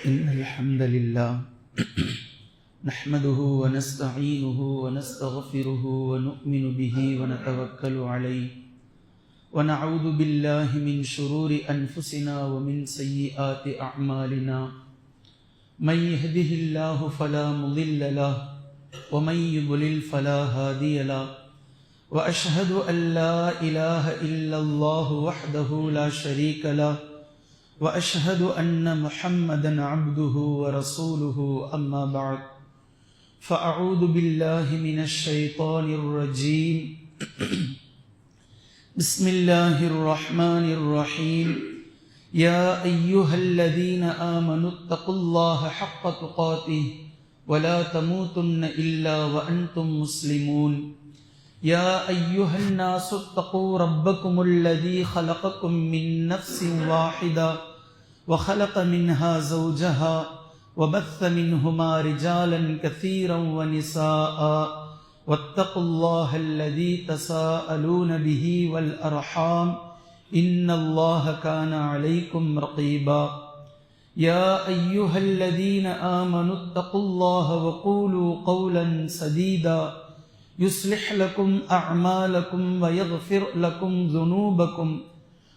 إن الحمد لله نحمده ونستعينه ونستغفره ونؤمن به ونتوكل عليه ونعوذ بالله من شرور أنفسنا ومن سيئات أعمالنا من يهده الله فلا مضل له ومن يضلل فلا هادي له وأشهد أن لا إله إلا الله وحده لا شريك له وأشهد أن محمدًا عبده ورسوله أما بعد فأعوذ بالله من الشيطان الرجيم بسم الله الرحمن الرحيم يا أيها الذين آمنوا اتقوا الله حق تقاته ولا تموتن إلا وأنتم مسلمون يا أيها الناس اتقوا ربكم الذي خلقكم من نفس واحدة وخلق منها زوجها وبث منهما رجالا كثيرا ونساء واتقوا الله الذي تساءلون به والأرحام إن الله كان عليكم رقيبا يا أيها الذين آمنوا اتقوا الله وقولوا قولا سديدا يصلح لكم أعمالكم ويغفر لكم ذنوبكم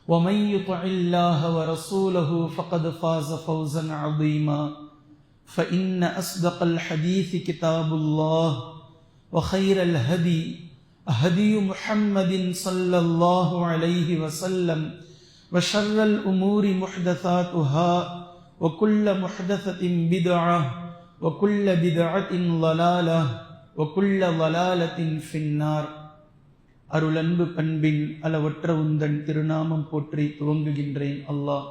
ومن يطع الله ورسوله فقد فاز فوزا عظيما فإن أصدق الحديث كتاب الله وخير الهدي هدي محمد صلى الله عليه وسلم وشر الأمور محدثاتها وكل محدثة بدعة وكل بدعة ضلالة وكل ضلالة في النار. அருளன்பு பண்பின் அளவற்ற உந்தன் திருநாமம் போற்றி துவங்குகின்றேன். அல்லாஹ்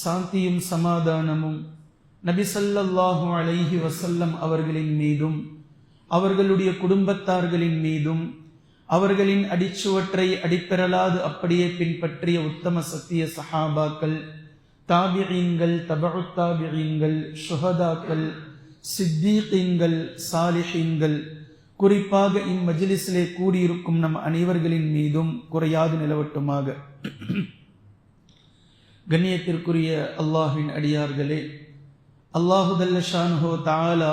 சாந்தியும் சமாதானமும் நபி ஸல்லல்லாஹு அலைஹி வஸல்லம் அவர்களின் மீதும் அவர்களுடைய குடும்பத்தார்களின் மீதும் அவர்களின் அடிச்சுவற்றை அடிப்பெறலாது அப்படியே பின்பற்றிய உத்தம சத்திய சஹாபாக்கள், தாபிஈன்கள், தபஉ தாபிஈன்கள், ஷுஹதாக்கள், சித்தீகீன்கள், சாலிஹீன்கள், குறிப்பாக இம்மஜ்லிஸிலே கூடியிருக்கும் நம் அனைவர்களின் மீதும் குறையாது நிலவட்டுமாக. கண்ணியத்திற்குரிய அல்லாஹ்வின் அடியார்களே, அல்லாஹு ஜல்ல ஷானுஹு தஆலா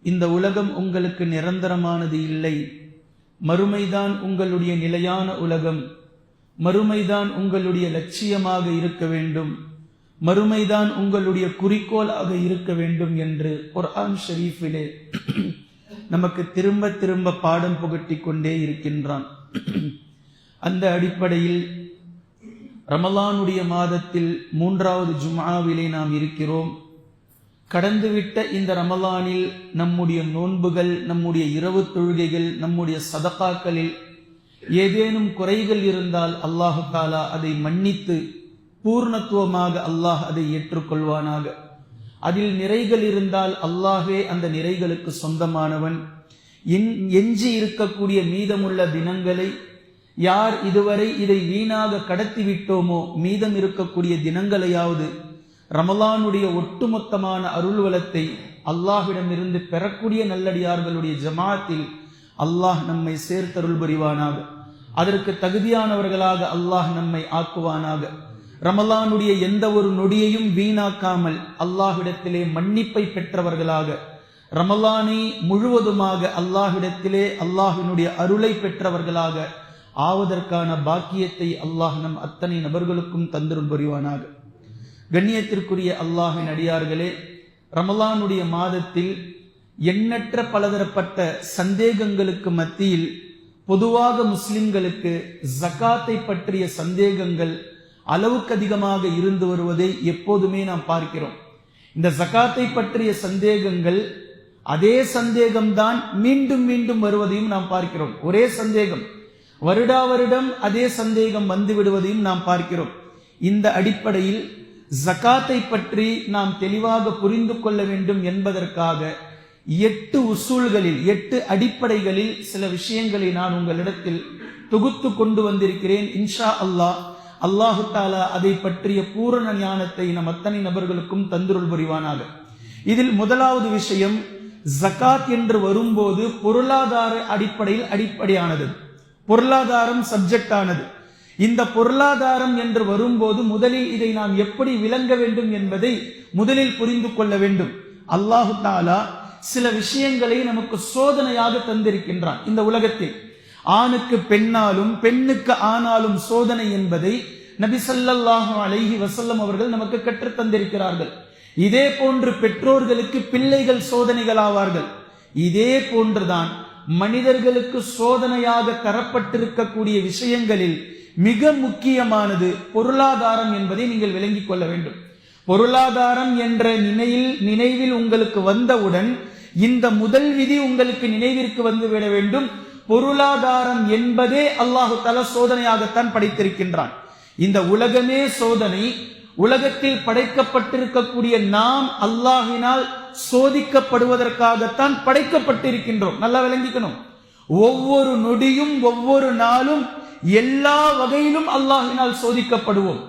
இந்த உலகம் உங்களுக்கு நிரந்தரமானது இல்லை, மறுமைதான் உங்களுடைய நிலையான உலகம், மறுமைதான் உங்களுடைய லட்சியமாக இருக்க வேண்டும், மறுமைதான் உங்களுடைய குறிக்கோளாக இருக்க வேண்டும் என்று குர்ஆன் ஷரீஃபிலே நமக்கு திரும்ப திரும்ப பாடம் புகட்டி கொண்டே இருக்கின்றான். அந்த அடிப்படையில் ரமலானுடைய மாதத்தில் 3வது ஜும்ஆவிலே நாம் இருக்கிறோம். கடந்துவிட்ட இந்த ரமலானில் நம்முடைய நோன்புகள், நம்முடைய இரவு தொழுகைகள், நம்முடைய சதகாக்களில் ஏதேனும் குறைகள் இருந்தால் அல்லாஹு தஆலா அதை மன்னித்து பூர்ணத்துவமாக அல்லாஹ் அதை ஏற்றுக்கொள்வானாக. அதில் நிறைகள் இருந்தால் அல்லாஹ்வே அந்த நிறைகளுக்கு சொந்தமானவன். எஞ்சி இருக்கக்கூடிய மீதமுள்ள தினங்களை யார் இதுவரை இதை வீணாக கடத்திவிட்டோமோ, மீதம் இருக்கக்கூடிய தினங்களையாவது ரமலானுடைய ஒட்டுமொத்தமான அருள்வளத்தை அல்லாஹ்விடமிருந்து பெறக்கூடிய நல்லடியார்களுடைய ஜமாத்தில் அல்லாஹ் நம்மை சேர்த்தருள் புரிவானாக. அதற்கு தகுதியானவர்களாக அல்லாஹ் நம்மை ஆக்குவானாக. ரமலானுடைய எந்த ஒரு நொடியையும் வீணாக்காமல் அல்லாஹ்விடத்திலே மன்னிப்பை பெற்றவர்களாக, ரமலானை முழுவதுமாக அல்லாஹ்விடத்திலே அல்லாஹ்வினுடைய அருளை பெற்றவர்களாக ஆவதற்கான பாக்கியத்தை அல்லாஹ் நம் அத்தனை நபர்களுக்கும் தந்தருள் புரிவானாக. கண்ணியத்திற்குரிய அல்லாஹ்வின் அடியார்களே, ரமலானுடைய மாதத்தில் எண்ணற்ற பலதரப்பட்ட சந்தேகங்களுக்கு மத்தியில் பொதுவாக முஸ்லிம்களுக்கு ஜகாத்தை பற்றிய சந்தேகங்கள் அளவுக்கு அதிகமாக இருந்து வருவதை எப்போதுமே நாம் பார்க்கிறோம். இந்த ஜகாத்தை பற்றிய சந்தேகங்கள் அதே சந்தேகம்தான் மீண்டும் மீண்டும் வருவதையும் நாம் பார்க்கிறோம். ஒரே சந்தேகம் வருடா வருடம் அதே சந்தேகம் வந்து விடுவதையும் நாம் பார்க்கிறோம். இந்த அடிப்படையில் ஜகாத்தை பற்றி நாம் தெளிவாக புரிந்து கொள்ள வேண்டும் என்பதற்காக 8 உசூல்களில் 8 அடிப்படைகளில் சில விஷயங்களை நான் உங்களிடத்தில் தொகுத்து கொண்டு வந்திருக்கிறேன். இன்ஷா அல்லாஹ் அல்லாஹு தஆலா அதை பற்றிய பூரண ஞானத்தை நம் அத்தனை நபர்களுக்கும் தந்தருள் புரிவானாக. இதில் முதலாவது விஷயம், ஜகாத் என்று வரும்போது பொருளாதார அடிப்படையில் அடிப்படையானது, பொருளாதாரம் சப்ஜெக்ட் ஆனது. இந்த பொருளாதாரம் என்று வரும்போது முதலில் இதை நாம் எப்படி விளங்க வேண்டும் என்பதை முதலில் புரிந்து கொள்ள வேண்டும். அல்லாஹு தஆலா சில விஷயங்களை நமக்கு சோதனையாக தந்திருக்கின்றான். இந்த உலகத்தில் ஆணுக்கு பெண்ணாலும் பெண்ணுக்கு ஆனாலும் சோதனை என்பதை நபி ஸல்லல்லாஹு அலைஹி வஸல்லம் அவர்கள் நமக்கு கற்றுத் தந்திருக்கிறார்கள். இதே போன்று பெற்றோர்களுக்கு பிள்ளைகள் சோதனைகள் ஆவார்கள். இதே போன்றுதான் மனிதர்களுக்கு சோதனையாக தரப்பட்டிருக்கக்கூடிய விஷயங்களில் மிக முக்கியமானது பொருளாதாரம் என்பதை நீங்கள் விளங்கிக் கொள்ள வேண்டும். பொருளாதாரம் என்ற நினைவில் உங்களுக்கு வந்தவுடன் இந்த முதல் விதி உங்களுக்கு நினைவிற்கு வந்துவிட வேண்டும். பொருளாதாரம் என்பதே அல்லாஹு தஆலா சோதனையாகத்தான் படைத்திருக்கின்றான். இந்த உலகமே சோதனை. உலகத்தில் படைக்கப்பட்டிருக்கக்கூடிய நாம் அல்லாஹ்வினால் சோதிக்கப்படுவதற்காகத்தான் படைக்கப்பட்டிருக்கின்றோம். நல்லா விளங்கிக்கணும். ஒவ்வொரு நொடியும் ஒவ்வொரு நாளும் எல்லா வகையிலும் அல்லாஹ்வினால் சோதிக்கப்படுவோம்.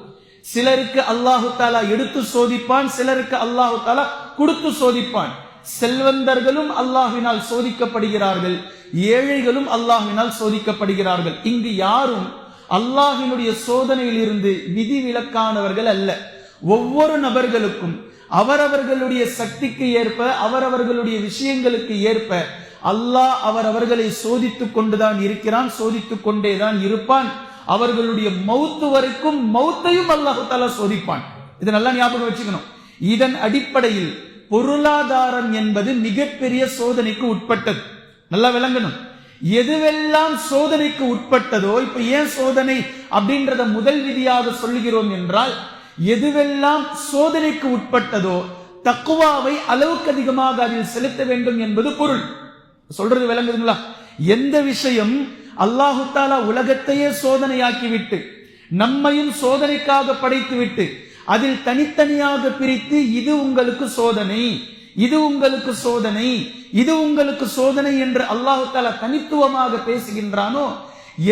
சிலருக்கு அல்லாஹு தஆலா எடுத்து சோதிப்பான், சிலருக்கு அல்லாஹு தஆலா கொடுத்து சோதிப்பான். செல்வந்தர்களும் அல்லாஹ்வினால் சோதிக்கப்படுகிறார்கள், ஏழைகளும் அல்லாஹ்வினால் சோதிக்கப்படுகிறார்கள். இங்கு யாரும் அல்லாஹ்வினுடைய சோதனையில் இருந்து விதிவிலக்கானவர்கள் அல்ல. ஒவ்வொரு நபர்களுக்கும் அவரவர்களுடைய சக்திக்கு ஏற்ப அவரவர்களுடைய விஷயங்களுக்கு ஏற்ப அல்லாஹ் அவரவர்களை சோதித்துக் கொண்டுதான் இருக்கிறான், சோதித்துக் கொண்டேதான் இருப்பான். அவர்களுடைய மௌத்து வரைக்கும் மௌத்தையும் அல்லாஹ் தஆலா சோதிப்பான். இதை நல்லா ஞாபகம் வச்சுக்கணும். இதன் அடிப்படையில் பொருளாதாரம் என்பது மிகப்பெரிய சோதனைக்கு உட்பட்டது. நல்லா விளங்கணும். எதுவெல்லாம் சோதனைக்கு உட்பட்டதோ, இப்ப ஏன் சோதனை அப்படின்றத முதல் விதியாக சொல்லுகிறோம் என்றால், எதுவெல்லாம் சோதனைக்கு உட்பட்டதோ தக்வாவை அளவுக்கு அதிகமாக அதில் செலுத்த வேண்டும் என்பது பொருள். சொல்றது விளங்குதுங்களா? எந்த விஷயம் அல்லாஹு தஆலா உலகத்தையே சோதனையாக்கிவிட்டு நம்மையும் சோதனைக்காக படைத்துவிட்டு அதில் தனித்தனியாக பிரித்து இது உங்களுக்கு சோதனை, இது உங்களுக்கு சோதனை, இது உங்களுக்கு சோதனை என்று அல்லாஹு தஆலா தனித்துவமாக பேசுகின்றானோ,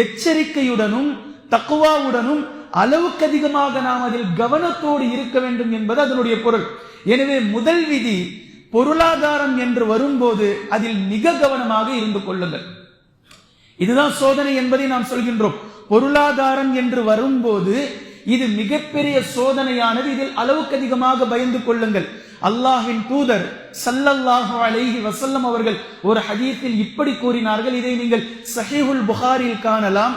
எச்சரிக்கையுடனும் தக்வாவுடனும் அளவுக்கு அதிகமாக நாம் அதில் கவனத்தோடு இருக்க வேண்டும் என்பது அதனுடைய பொருள். எனவே முதல் விதி, பொருளாதாரம் என்று வரும்போது அதில் மிக கவனமாக இருந்து கொள்ளுங்கள். இதுதான் சோதனை என்பதை நாம் சொல்கின்றோம். பொருளாதாரம் என்று வரும்போது இது மிகப்பெரிய சோதனையானது. இதில் அளவுக்கு அதிகமாக பயந்து கொள்ளுங்கள். அல்லாஹ்வின் தூதர் ஸல்லல்லாஹு அலைஹி வஸல்லம் அவர்கள் ஒரு ஹதீஸில் இப்படி கூறினார்கள். இதை நீங்கள் ஸஹீஹுல் புகாரியில் காணலாம்.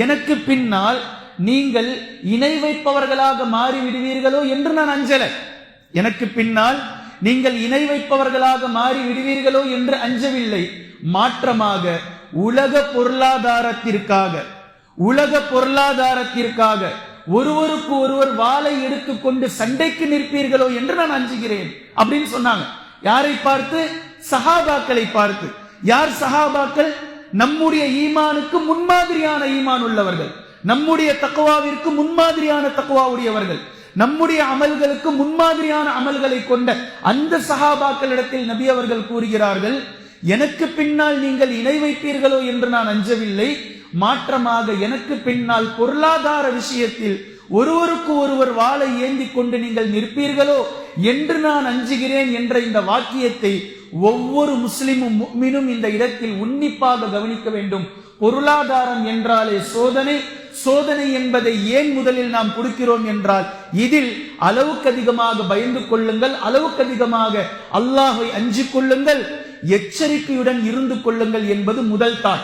எனக்கு பின்னால் நீங்கள் இணை வைப்பவர்களாக மாறிவிடுவீர்களோ என்று நான் அஞ்சல. எனக்கு பின்னால் நீங்கள் இணை வைப்பவர்களாக மாறி விடுவீர்களோ என்று அஞ்சவில்லை. மாற்றமாக உலக பொருளாதாரத்திற்காக ஒருவருக்கு ஒருவர் வாளை எடுத்துக்கொண்டு சண்டைக்கு நிற்பீர்களோ என்று நான் அஞ்சுகிறேன் அப்படின்னு சொன்னாங்க. யாரை பார்த்து? சஹாபாக்களை பார்த்து. யார் சஹாபாக்கள்? நம்முடைய ஈமானுக்கு முன்மாதிரியான ஈமான் உள்ளவர்கள், நம்முடைய தக்வாவிற்கு முன்மாதிரியான தக்வா உடையவர்கள், நம்முடைய அமல்களுக்கு முன்மாதிரியான அமல்களை கொண்ட அந்த சஹாபாக்களிடத்தில் நபி அவர்கள் கூறுகிறார்கள், எனக்கு பின்னால் நீங்கள் இணை வைப்பீர்களோ என்று நான் அஞ்சவில்லை. மாற்றமாக எனக்கு பின்னால் பொருளாதார விஷயத்தில் ஒருவருக்கு ஒருவர் வாளை ஏந்தி கொண்டு நீங்கள் நிற்பீர்களோ என்று நான் அஞ்சுகிறேன் என்ற இந்த வாக்கியத்தை ஒவ்வொரு முஸ்லிமும் முஃமினும் இந்த இடத்தில் உன்னிப்பாக கவனிக்க வேண்டும். பொருளாதாரம் என்றாலே சோதனை. சோதனை என்பதை ஏன் முதலில் நாம் கொடுக்கிறோம் என்றால், இதில் அளவுக்கு அதிகமாக பயந்து கொள்ளுங்கள், அளவுக்கு அதிகமாக அல்லாஹ்வை அஞ்சிக் கொள்ளுங்கள், எச்சரிக்கையுடன் இருந்து கொள்ளுங்கள் என்பது முதல் தான்.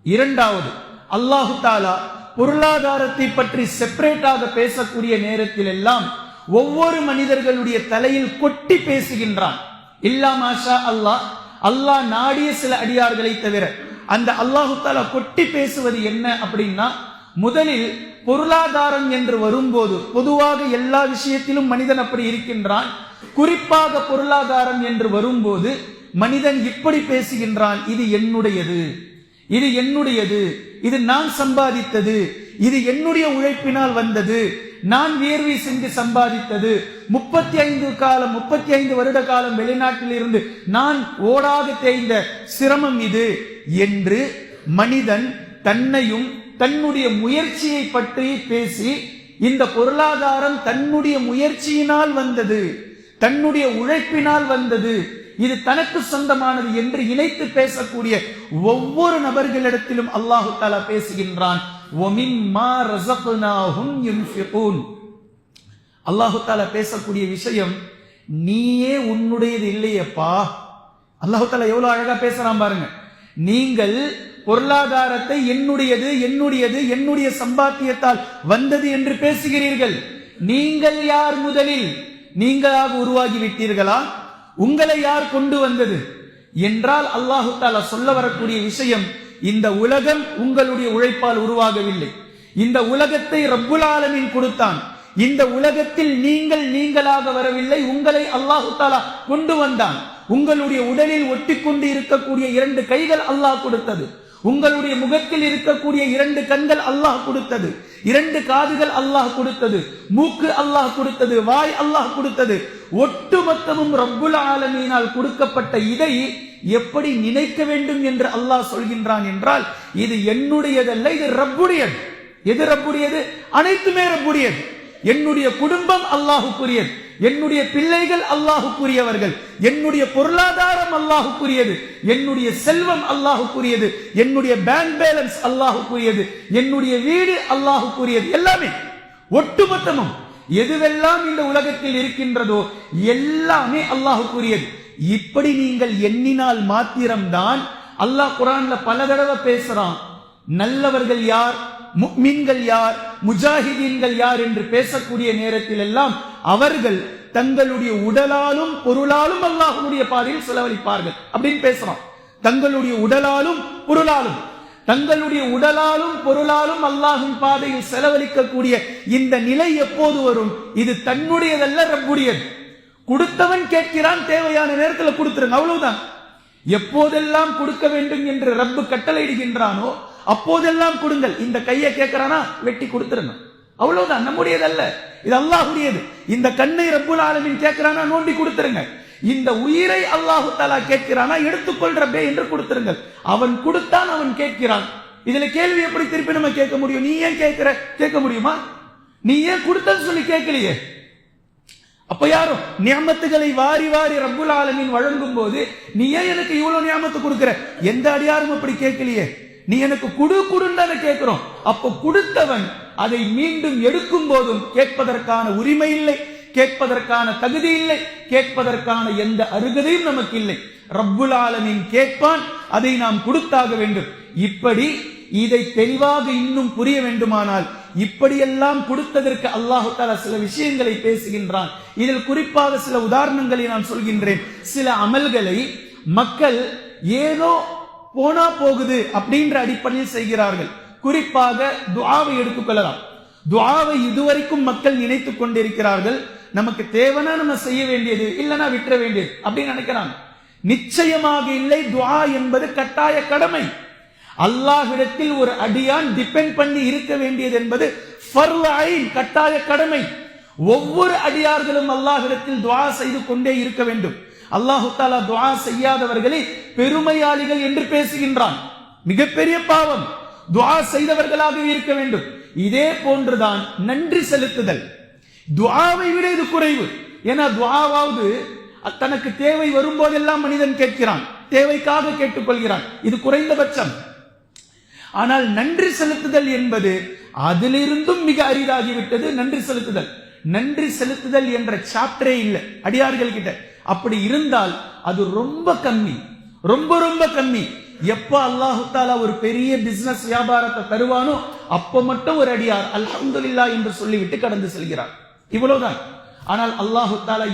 இரண்டாவது, அல்லாஹு தஆலா பொருளாதாரத்தை பற்றி செப்பரேட்டாக பேசக்கூடிய நேரத்தில் எல்லாம் ஒவ்வொரு மனிதர்களுடைய தலையில் கொட்டி பேசுகின்றான். இல்லா மாஷா அல்லாஹ், அல்லாஹ் நாடிய சில அடியார்களை தவிர. அந்த அல்லாஹு தஆலா கொட்டி பேசுவது என்ன அப்படின்னா, முதலில் பொருளாதாரம் என்று வரும்போது பொதுவாக எல்லா விஷயத்திலும் மனிதன் அப்படி இருக்கின்றான். குறிப்பாக பொருளாதாரம் என்று வரும்போது மனிதன் இப்படி பேசுகின்றான், இது என்னுடையது, இது என்னுடையது, இது நான் சம்பாதித்தது, இது என்னுடைய உழைப்பினால் வந்தது, நான் வியர்வை செஞ்சு சம்பாதித்தது, 35 வருட காலம் வெளிநாட்டில் இருந்து நான் ஓடாக தேய்ந்த சிரமம் இது என்று மனிதன் தன்னையும் தன்னுடைய முயற்சியை பற்றி பேசி, இந்த பொருளாதாரம் தன்னுடைய முயற்சியினால் வந்தது, தன்னுடைய உழைப்பினால் வந்தது, இது தனக்கு சொந்தமானது என்று இணைத்து பேசக்கூடிய ஒவ்வொரு நபர்களிடத்திலும் அல்லாஹு தஆலா பேசுகின்றான். வமிம்மா ரஸக்னாஹும் யுன்ஃபிகூன். அல்லாஹு தஆலா பேசக்கூடிய விஷயம், நீயே உன்னுடையது இல்லையப்பா. அல்லாஹு தஆலா எவ்வளவு அழகா பேசுறான் பாருங்க. நீங்கள் பொருளாதாரத்தை என்னுடையது என்னுடையது என்னுடைய சம்பாத்தியத்தால் வந்தது என்று பேசுகிறீர்கள். நீங்கள் யார்? முதலில் நீங்களாக உருவாகி விட்டீர்களா? உங்களை யார் கொண்டு வந்தது என்றால் அல்லாஹு தஆலா சொல்ல வரக்கூடிய விஷயம், இந்த உலகம் உங்களுடைய உழைப்பால் உருவாகவில்லை. இந்த உலகத்தை ரப்புல் ஆலமீன் கொடுத்தான். இந்த உலகத்தில் நீங்களாக வரவில்லை, உங்களை அல்லாஹு தஆலா கொண்டு வந்தான். உங்களுடைய உடலில் ஒட்டிக்கொண்டு இருக்கக்கூடிய 2 கைகள் அல்லாஹ் கொடுத்தது. உங்களுடைய முகத்தில் இருக்கக்கூடிய 2 கண்கள் அல்லாஹ் கொடுத்தது. 2 காதுகள் அல்லாஹ் கொடுத்தது. மூக்கு அல்லாஹ் கொடுத்தது. வாய் அல்லாஹ் கொடுத்தது. ஒட்டுமொத்தமும் ரப்புல் ஆலமீனால் கொடுக்கப்பட்ட இதை எப்படி நினைக்க வேண்டும் என்று அல்லாஹ் சொல்கின்றான் என்றால், இது என்னுடையதல்ல, இது ரப்புடையது. எது ரப்புடையது? அனைத்துமே ரப்புடையது. என்னுடைய குடும்பம் அல்லாஹுக்குரியது, என்னுடைய பிள்ளைகள் அல்லாஹுக்குரியவர்கள், என்னுடைய பொருளாதாரம் அல்லாஹுக்குரியது, என்னுடைய செல்வம் அல்லாஹுக்குரியது, என்னுடைய பேங்க் பேலன்ஸ் அல்லாஹுக்குரியது, என்னுடைய வீடு அல்லாஹுக்குரியது. எல்லாமே ஒட்டுமொத்தமும் எதுவெல்லாம் இந்த உலகத்தில் இருக்கின்றதோ எல்லாமே அல்லாஹுக்குரியது. இப்படி நீங்கள் எண்ணினால் மாத்திரம்தான் அல்லாஹ் குர்ஆன்ல பல தடவை பேசுறான். நல்லவர்கள் யார், முஃமின்கள் யார், முஜாஹிதீன்கள் யார் என்று பேசக்கூடிய நேரத்தில் எல்லாம் அவர்கள் தங்களுடைய உடலாலும் பொருளாலும் அல்லாஹ்வுடைய பாதையில் செலவழிப்பார்கள் அப்படின்னு பேசுறான். தங்களுடைய உடலாலும் பொருளாலும், தங்களுடைய உடலாலும் பொருளாலும் அல்லாஹ்வின் பாதையில் செலவழிக்கக்கூடிய இந்த நிலை எப்போது வரும்? இது தன்னுடையதல்ல, ரப்புடையது. கொடுத்தவன் கேட்கிறான், தேவையான நேரத்தில் கொடுத்துருங்க, அவ்வளவுதான். எப்போதெல்லாம் கொடுக்க வேண்டும் என்று ரப்பு கட்டளையிடுகின்றானோ அப்போதெல்லாம் கொடுங்கள். இந்த கையை கேட்கிறானா வெட்டி கொடுத்துருங்க, அவ்வளவுதான். நம்முடையதல்ல, இது அல்லாஹ்வுடையது. இந்த கண்ணை ரப்புல் ஆலமீன் கேட்கிறானா நோண்டி கொடுத்துருங்க. இந்த உயிரை அல்லாஹு தஆலா கேட்கிறானா எடுத்துக்கொள் ரப்பே என்று கொடுத்துருங்கள். அவன் கொடுத்தான், அவன் கேட்கிறான். இதுல கேள்வி எப்படி திருப்பி நம்ம கேட்க முடியும்? நீ ஏன் கேட்கிற? கேட்க முடியுமா? நீ ஏன் கொடுத்தன்னு சொல்லி கேட்கலையே. அப்ப யாரும் நியமத்துகளை வாரி வாரி ரப்புல் ஆலமீன் வழங்கும் போது நீ ஏன் எனக்கு இவ்வளவு நியமத்து கொடுக்கிற? எந்த அடியாரும் அப்படி கேட்கலையே. நீ எனக்கு குடுன்னு தானே கேட்கிறோம். அப்ப கொடுத்தவன் அதை மீண்டும் எடுக்கும் போதும் கேட்பதற்கான உரிமை இல்லை, கேட்பதற்கான தகுதி இல்லை, கேட்பதற்கான எந்த அருகதையும் நமக்கு இல்லை. ரப்புல் ஆலமீன் கேட்பான், அதை நாம் கொடுத்தாக வேண்டும். இப்படி இதை தெளிவாக இன்னும் புரிய வேண்டுமானால் இப்படியெல்லாம் கொடுத்ததற்கு அல்லாஹு தஆலா சில விஷயங்களை பேசுகின்றான். இதில் குறிப்பாக சில உதாரணங்களை நான் சொல்கின்றேன். சில அமல்களை மக்கள் ஏதோ போனா போகுது அப்படின்ற அடிப்படையில் செய்கிறார்கள். குறிப்பாக துஆவை எடுத்துக்கொள்ளலாம். துஆவை இதுவரைக்கும் மக்கள் நினைத்துக் கொண்டிருக்கிறார்கள், நமக்கு தேவைனா நம்ம செய்ய வேண்டியது, இல்லைன்னா விட்டுற வேண்டியது அப்படின்னு நினைக்கிறாங்க. நிச்சயமாக இல்லை. துஆ என்பது கட்டாய கடமை. அல்லாஹ்விடத்தில் ஒரு அடியான் டிபெண்ட் பண்ணி இருக்க வேண்டியது என்பது ஃபர்ல் ஐன், கட்டாய கடமை. ஒவ்வொரு அடியார்களும் அல்லாஹ்விடத்தில் துஆ செய்து கொண்டே இருக்க வேண்டும். அல்லாஹு தஆலா துஆ செய்யாதவர்களை பெருமையாளிகள் என்று பேசுகின்றான். மிகப்பெரிய பாவம். துஆ செய்தவர்களாக இருக்க வேண்டும். இதே போன்றுதான் நன்றி செலுத்துதல். துஆவை விட இது குறைவு. ஏன்னா துஆவாவது தனக்கு தேவை வரும்போதெல்லாம் மனிதன் கேட்கிறான், தேவைக்காக கேட்டுக்கொள்கிறான், இது குறைந்தபட்சம். ஆனால் நன்றி செலுத்துதல் என்பது அதிலிருந்தும் மிக அரிதாகிவிட்டது. நன்றி செலுத்துதல், நன்றி செலுத்துதல் என்ற சாப்டரே இல்லை அடியார்கள் கிட்ட. அப்படி இருந்தால் அது ரொம்ப கம்மி, ரொம்ப ரொம்ப கம்மி. எப்ப அல்லாஹு தஆலா ஒரு பெரிய பிசினஸ் வியாபாரத்தை தருவானோ அப்ப மட்டும் ஒரு அடியார் அல்ஹம்துலில்லாஹ் என்று சொல்லிவிட்டு கடந்து செல்கிறார், இவ்வளவுதான். ஆனால் அல்லாஹு தஆலா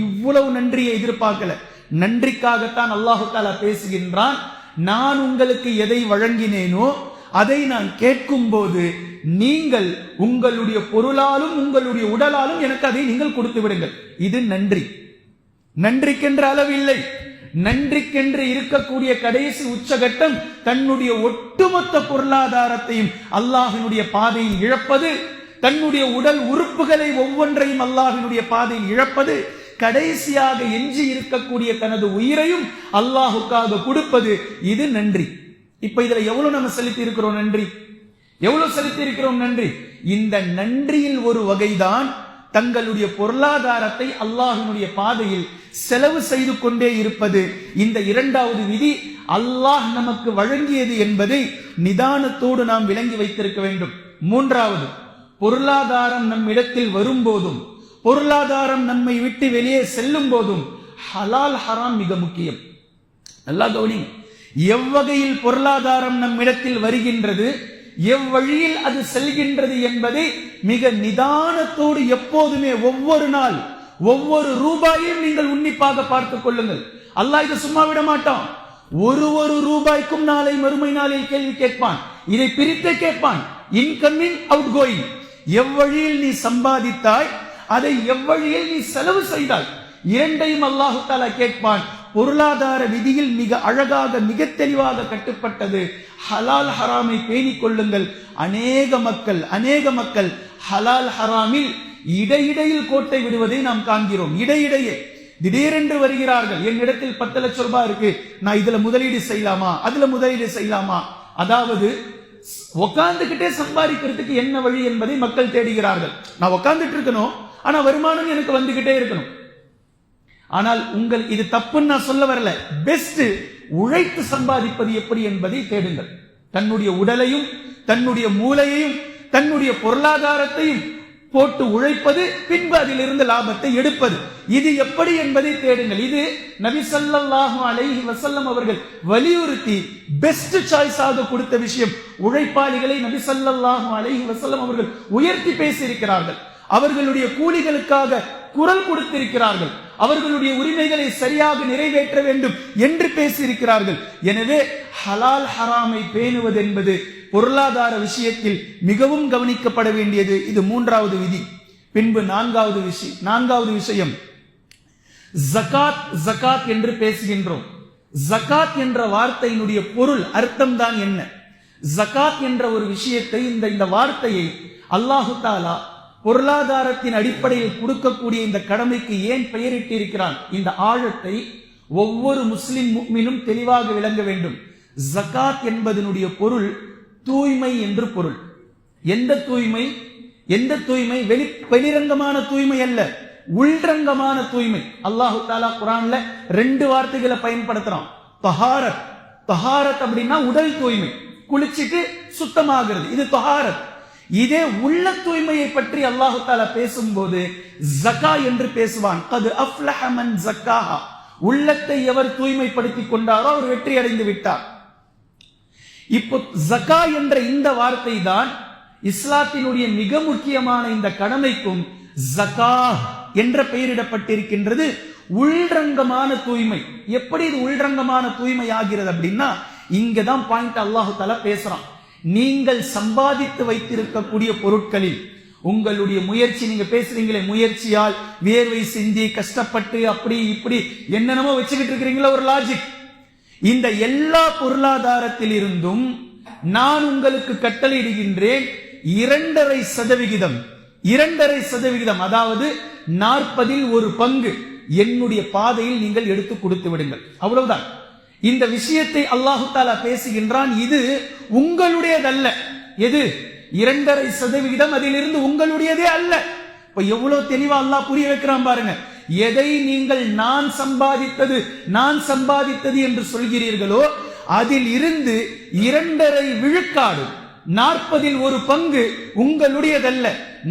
இவ்வளவு நன்றியை எதிர்பார்க்கல. நன்றிக்காகத்தான் அல்லாஹு தஆலா பேசுகின்றான். நான் உங்களுக்கு எதை வழங்கினேனோ அதை நான் கேட்கும் போது நீங்கள் உங்களுடைய பொருளாலும் உங்களுடைய உடலாலும் எனக்கு அதை நீங்கள் கொடுத்து விடுங்கள். இது நன்றி. நன்றிக்கென்ற அளவு இல்லை. நன்றிக்கென்று இருக்கக்கூடிய கடைசி உச்சகட்டம் தன்னுடைய ஒட்டுமொத்த பொருளாதாரத்தையும் அல்லாஹ்வினுடைய பாதையில் இழப்பது, தன்னுடைய உடல் உறுப்புகளை ஒவ்வொன்றையும் அல்லாஹ்வினுடைய பாதையில் இழப்பது, கடைசியாக எஞ்சி இருக்கக்கூடிய தனது உயிரையும் அல்லாஹுக்காக கொடுப்பது. இது நன்றி. இப்ப இதுல எவ்வளவு நம்ம செலுத்தி இருக்கிறோம் நன்றி? எவ்வளவு செலுத்தி இருக்கிறோம் நன்றி? இந்த நன்றியில் ஒரு வகைதான் தங்களுடைய பொருளாதாரத்தை அல்லாஹ்வினுடைய பாதையில் செலவு செய்து கொண்டே இருப்பது. இந்த இரண்டாவது விதி அல்லாஹ் நமக்கு வழங்கியது என்பதை நிதானத்தோடு நாம் விளங்கி வைத்திருக்க வேண்டும். மூன்றாவது, பொருளாதாரம் நம்மிடத்தில் வரும்போதும் பொருளாதாரம் நம்மை விட்டு வெளியே செல்லும் போதும் ஹலால் ஹராம் மிக முக்கியம். நல்லா கவனி. எவ்வகையில் பொருளாதாரம் நம்மிடத்தில் வருகின்றது, எவ்வழியில் அது செல்கின்றது என்பதை மிக நிதானத்தோடு எப்போதுமே ஒவ்வொரு நாள் ஒவ்வொரு ரூபாயையும் நீங்கள் உன்னிப்பாக பார்த்துக் கொள்ளுங்கள். அல்லாஹ் இதை சும்மா விட மாட்டான். ஒரு ரூபாய்க்கும் நாளை மறுமை நாளில் கேள்வி கேட்பான். இதை பிரித்தே கேட்பான். இன்கமிங் அவுட் கோயிங், எவ்வழியில் நீ சம்பாதித்தாய், அதை எவ்வழியில் நீ செலவு செய்தாய், இரண்டையும் அல்லாஹு தஆலா கேட்பான். பொருளாதார விதியில் மிக அழகாக மிக தெளிவாக கட்டுப்பட்டது ஹலால் ஹராமை பேணிக் கொள்ளுங்கள். அநேக மக்கள் ஹலால் ஹராமில் இடையிடையில் கோட்டை விடுவதை நாம் காண்கிறோம். இடையிடையே திடீரென்று வருகிறார்கள், என்னிடத்தில் 10 லட்சம் ரூபாய் இருக்கு, நான் இதுல முதலீடு செய்யலாமா, அதுல முதலீடு செய்யலாமா. அதாவது உட்கார்ந்துகிட்டே சம்பாதிக்கிறதுக்கு என்ன வழி என்பதை மக்கள் தேடுகிறார்கள். நான் உட்கார்ந்துட்டு இருக்கணும், ஆனா வருமானம் எனக்கு வந்துகிட்டே இருக்கணும். ஆனால் இது தப்புன்னு நான் சொல்ல வரல. பெஸ்ட் உழைத்து சம்பாதிப்பது எப்படி என்பதை தேடுங்கள். தன்னுடைய உடலையும் தன்னுடைய மூளையையும் தன்னுடைய பொருளாதாரத்தையும் போட்டு உழைப்பது, பின்பு அதிலிருந்து லாபத்தை எடுப்பது, இது எப்படி என்பதை தேடுங்கள். இது நபி ஸல்லல்லாஹு அலைஹி வஸல்லம் அவர்கள் வலியுறுத்தி பெஸ்ட் சாய்ஸாக கொடுத்த விஷயம். உழைப்பாளிகளை நபி ஸல்லல்லாஹு அலைஹி வஸல்லம் அவர்கள் உயர்த்தி பேசியிருக்கிறார்கள். அவர்களுடைய கூலிகளுக்காக குரல் கொடுத்திருக்கிறார்கள். அவர்களுடைய உரிமைகளை சரியாக நிறைவேற்ற வேண்டும் என்று பேசியிருக்கிறார்கள். எனவே ஹலால் ஹராமை பேணுவது என்பது பொருளாதார விஷயத்தில் மிகவும் கவனிக்கப்பட வேண்டியது. இது மூன்றாவது விதி. பின்பு நான்காவது விஷயம் ஜகாத் என்று பேசுகின்றோம். ஜகாத் என்ற வார்த்தையினுடைய பொருள் அர்த்தம் தான் என்ன? ஜகாத் என்ற ஒரு விஷயத்தை, இந்த வார்த்தையை அல்லாஹு தஆலா பொருளாதாரத்தின் அடிப்படையில் கொடுக்கக்கூடிய இந்த கடமைக்கு ஏன் பெயரிட்டு இருக்கிறான்? இந்த ஆழத்தை ஒவ்வொரு முஸ்லிம் முஃமினும் தெளிவாக விளங்க வேண்டும். ஜகாத் என்பதனுடைய பொருள் தூய்மை என்று பொருள். எந்த தூய்மை? வெளிரங்கமான தூய்மை அல்ல, உள்ரங்கமான தூய்மை. அல்லாஹு தஆலா குர்ஆன்ல 2 வார்த்தைகளை பயன்படுத்துறான். தஹாரத் அப்படின்னா உடல் தூய்மை, குளிச்சிட்டு சுத்தமாகிறது, இது தஹாரத். இதே உள்ள தூய்மையை பற்றி அல்லாஹு தஆலா பேசும்போது ஜக்கா என்று பேசுவான். கத் அஃப்லஹ மன் ஜக்காஹா, உள்ளத்தை எவர் தூய்மைப்படுத்திக் கொண்டாரோ அவர் வெற்றி அடைந்து விட்டார். இப்போ ஜக்கா என்ற இந்த வார்த்தை தான் இஸ்லாத்தினுடைய மிக முக்கியமான இந்த கடமைக்கும் ஜக்கா என்ற பெயரிடப்பட்டிருக்கின்றது. உள்ரங்கமான தூய்மை. எப்படி இது உள்ரங்கமான தூய்மை ஆகிறது அப்படின்னா, இங்கதான் பாயிண்ட் அல்லாஹு தஆலா பேசுறான். நீங்கள் சம்பாதித்து வைத்திருக்கக்கூடிய பொருட்களில் உங்களுடைய முயற்சி, நீங்க பேசுறீங்களே முயற்சியால் வியர்வை சிந்தி கஷ்டப்பட்டு அப்படி இப்படி என்னென்னமோ வச்சுக்கிட்டு இருக்கிறீங்களா ஒரு லாஜிக். இந்த எல்லா பொருளாதாரத்தில் இருந்தும் நான் உங்களுக்கு கட்டளையிடுகின்றேன் 2.5%, அதாவது 40ல் 1 பங்கு என்னுடைய பாதையில் நீங்கள் எடுத்து கொடுத்து விடுங்கள். அவ்வளவுதான். இந்த விஷயத்தை அல்லாஹு தஆலா பேசுகின்றான். இது உங்களுடையதல்ல. எது? 2.5% அதிலிருந்து உங்களுடையதே அல்ல. இப்ப எவ்வளவு தெளிவா அல்லாஹ் புரிய வைக்கிறான் பாருங்க. எதை நீங்கள் நான் சம்பாதித்தது என்று சொல்கிறீர்களோ அதில் இருந்து 2.5 விழுக்காடு, 40ல் 1 பங்கு உங்களுடையதல்ல.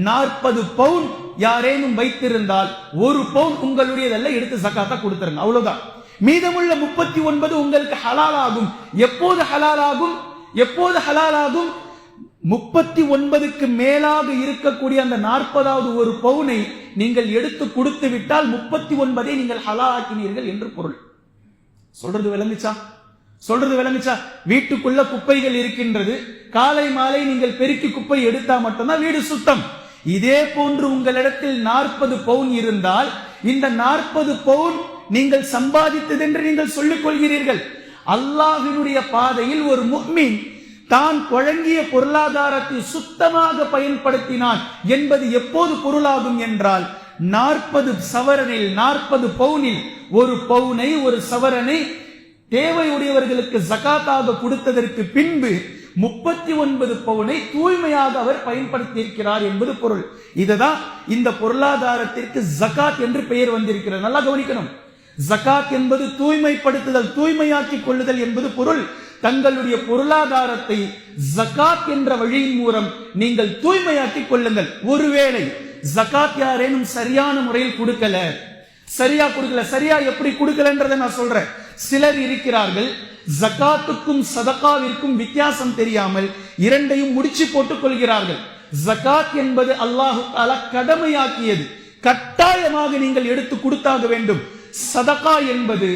40 பவுன் யாரேனும் வைத்திருந்தால் 1 பவுன் உங்களுடையதல்ல, எடுத்து ஜகாத்தா கொடுத்துருங்க. அவ்வளவுதான். மீதமுள்ள 39 உங்களுக்கு ஹலால் ஆகும். எப்போது ஹலால் ஆகும்? 39க்கு மேலாக இருக்கக்கூடிய அந்த 40வது 1 பவுனை நீங்கள் எடுத்து கொடுத்து விட்டால் 39ஐ நீங்கள் ஹலால் ஆக்கினீர்கள் என்று பொருள். சொல்றது விளங்குச்சா? வீட்டுக்குள்ள குப்பைகள் இருக்கின்றது, காலை மாலை நீங்கள் பெருக்கி குப்பை எடுத்தா மட்டும்தான் வீடு சுத்தம். இதே போன்று உங்களிடத்தில் 40 பவுன் இருந்தால் இந்த 40 பவுன் நீங்கள் சம்பாதித்தது என்று நீங்கள் சொல்லிக் கொள்கிறீர்கள். அல்லாஹ்வினுடைய பாதையில் ஒரு முஃமின் தான் வழங்கிய பொருளாதாரத்தை சுத்தமாக பயன்படுத்தினான் என்பது எப்போது பொருளாகும் என்றால் 40 சவரனில் 40 பவுனில் 1 பவுனை 1 சவரனை தேவையுடையவர்களுக்கு ஜகாத்தாக கொடுத்ததற்கு பின்பு 39 பவுனை தூய்மையாக அவர் பயன்படுத்தி இருக்கிறார் என்பது பொருள். இதுதான் இந்த பொருளாதாரத்திற்கு ஜகாத் என்று பெயர் வந்திருக்கிறது. நல்லா கவனிக்கணும். ஜகாத் என்பது தூய்மைப்படுத்துதல், தூய்மையாக்கிக் கொள்ளுதல் என்பது பொருள். தங்களுடைய பொருளாதாரத்தை ஜகாத் என்ற வழியின் மூலம் நீங்கள் தூய்மையாக்கிக் கொள்ளுங்கள். ஒருவேளை ஜகாத் யாரேனும் சரியான முறையில் கொடுக்கல, சரியா எப்படி கொடுக்கலன்றதை நான் சொல்றேன். சிலர் இருக்கிறார்கள், ஜகாத்துக்கும் சதகாவிற்கும் வித்தியாசம் தெரியாமல் இரண்டையும் முடிச்சு போட்டுக் கொள்கிறார்கள். ஜகாத் என்பது அல்லாஹு தஆலா கடமையாக்கியது, கட்டாயமாக நீங்கள் எடுத்து கொடுத்தாக வேண்டும். சதகா என்பது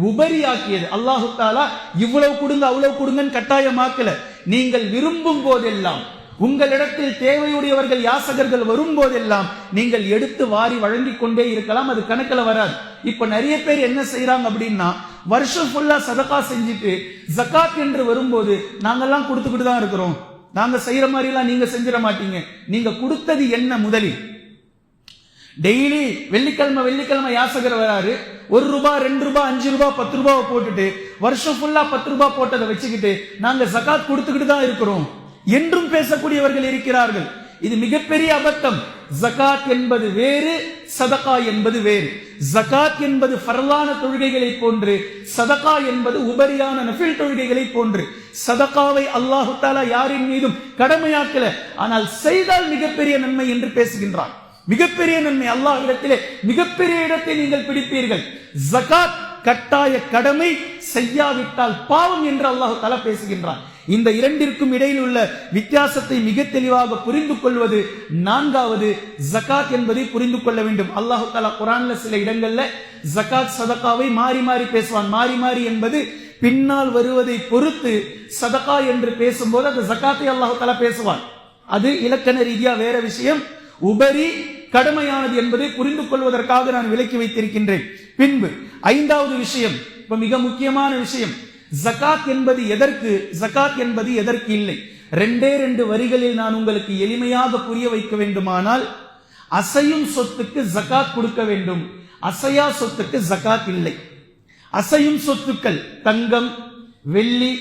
உபரியாக்கியது. அல்லாஹு தஆலா இவ்வளவு கொடுங்க அவ்வளவு கொடுங்கன்னு கட்டாயமாக்கல. நீங்கள் விரும்பும் போதெல்லாம், உங்களிடத்தில் தேவையுடையவர்கள் யாசகர்கள் வரும் போதெல்லாம் நீங்கள் எடுத்து வாரி வழங்கிக் கொண்டே இருக்கலாம். அது கணக்கில் வராது. இப்ப நிறைய பேர் என்ன செய்யறாங்க அப்படின்னா, வருஷம் ஃபுல்லா சதகா செஞ்சுட்டு ஜகாத் என்று வரும்போது நாங்கெல்லாம் கொடுத்துக்கிட்டு தான் இருக்கிறோம், நாங்க செய்யற மாதிரி எல்லாம் நீங்க செஞ்சிட மாட்டீங்க. நீங்க கொடுத்தது என்ன? முதலில் டெய்லி வெள்ளிக்கிழமை யாசகர் வராரு, 1 ரூபாய் 2 ரூபாய் 5 ரூபாய் 10 ரூபாய் போட்டுட்டு வருஷம் ஃபுல்லா 10 ரூபாய் போட்டதை வச்சுக்கிட்டு நாங்க ஜகாத் கொடுத்துக்கிட்டு தான் இருக்கிறோம் என்றும் பேசக்கூடியவர்கள் இருக்கிறார்கள். இது மிகப்பெரிய அபத்தம். ஜகாத் என்பது வேறு, சதகா என்பது வேறு. ஜகாத் என்பது ஃபர்லான தொழுகைகளை போன்று, சதகா என்பது உபரியான நஃபில் தொழுகைகளை போன்று. சதகாவை அல்லாஹு தஆலா யாரின் மீதும் கடமையாக்கல, ஆனால் செய்தால் மிகப்பெரிய நன்மை என்று பேசுகின்றான். மிகப்பெரிய நன்மை, அல்லாஹ்விடத்திலே மிகப்பெரிய இடத்தை நீங்கள் பிடிப்பீர்கள். ஜகாத் கட்டாய கடமை, செய்யாவிட்டால் பாவம் என்று அல்லாஹ் தஆலா பேசுகின்றான். இந்த இரண்டிற்கும் இடையில் உள்ள வித்தியாசத்தை மிக தெளிவாக புரிந்து கொள்வது நான்காவது. ஜகாத் என்பதை புரிந்து கொள்ள வேண்டும். அல்லாஹ் தஆலா குர்ஆன்ல சில இடங்கள்ல ஜகாத் சதகாவை மாறி மாறி பேசுவான். மாறி என்பது பின்னால் வருவதை பொறுத்து சதகா என்று பேசும்போது அந்த ஜகாத்தை அல்லாஹ் தஆலா பேசுவான். அது இலக்கண ரீதியா வேற விஷயம். உபரி கடமையானது என்பதை புரிந்து கொள்வதற்காக நான் விலக்கி வைத்திருக்கின்றேன். பின்பு 5வது விஷயம், இப்ப மிக முக்கியமான விஷயம், ஜகாத் என்பது எதற்கு, ஜகாத் என்பது எதற்கு இல்லை. 2 வரிகளில் நான் உங்களுக்கு எளிமையாக புரிய வைக்க வேண்டுமானால், அசையும் சொத்துக்கு ஜகாத் கொடுக்க வேண்டும், அசையா சொத்துக்கு ஜகாத் இல்லை. அசையும் சொத்துக்கள் தங்கம், வெள்ளி,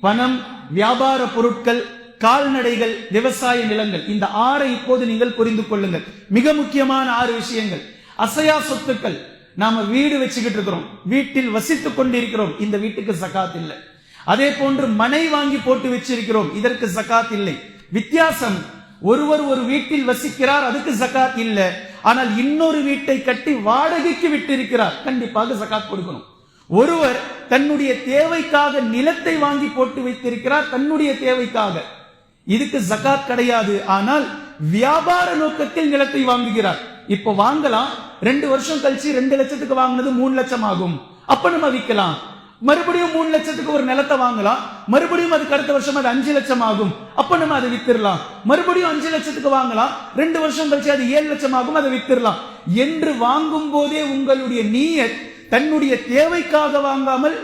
பணம், வியாபார பொருட்கள், கால்நடைகள், விவசாய நிலங்கள், இந்த 6 இப்போது நீங்கள் புரிந்து கொள்ளுங்கள். மிக முக்கியமான 6 விஷயங்கள். அசையா சொத்துக்கள், நாம வீடு வச்சுக்கிட்டு இருக்கிறோம், வீட்டில் வசித்துக் கொண்டிருக்கிறோம், இந்த வீட்டுக்கு ஜகாத் இல்லை. அதே போன்று மனை வாங்கி போட்டு வச்சிருக்கிறோம், இதற்கு ஜகாத் இல்லை. வித்தியாசம், ஒருவர் ஒரு வீட்டில் வசிக்கிறார், அதுக்கு ஜகாத் இல்லை. ஆனால் இன்னொரு வீட்டை கட்டி வாடகைக்கு விட்டு இருக்கிறார், கண்டிப்பாக ஜகாத் கொடுக்கணும். ஒருவர் தன்னுடைய தேவைக்காக நிலத்தை வாங்கி போட்டு வைத்திருக்கிறார், தன்னுடைய தேவைக்காக, இதுக்கு ஜகாத் கிடையாது. ஆனால் வியாபார நோக்கத்தில் நிலத்தை வாங்குகிறார். இப்ப வாங்கலாம், 2 வருஷம் கழிச்சு 2 லட்சத்துக்கு வாங்கினது 3 லட்சம் ஆகும், அப்ப நம்ம விற்கலாம். மறுபடியும் 3 லட்சத்துக்கு ஒரு நிலத்தை வாங்கலாம், மறுபடியும் அதுக்கு அடுத்த வருஷம் அது 5 லட்சம் ஆகும், அப்ப நம்ம அதை வித்திரலாம். மறுபடியும் 5 லட்சத்துக்கு வாங்கலாம், 2 வருஷம் கழிச்சு அது 7 லட்சம் ஆகும், அதை வித்திரலாம். என்று வாங்கும் போதே உங்களுடைய நியத் தன்னுடைய தேவைக்காக வாங்காமல்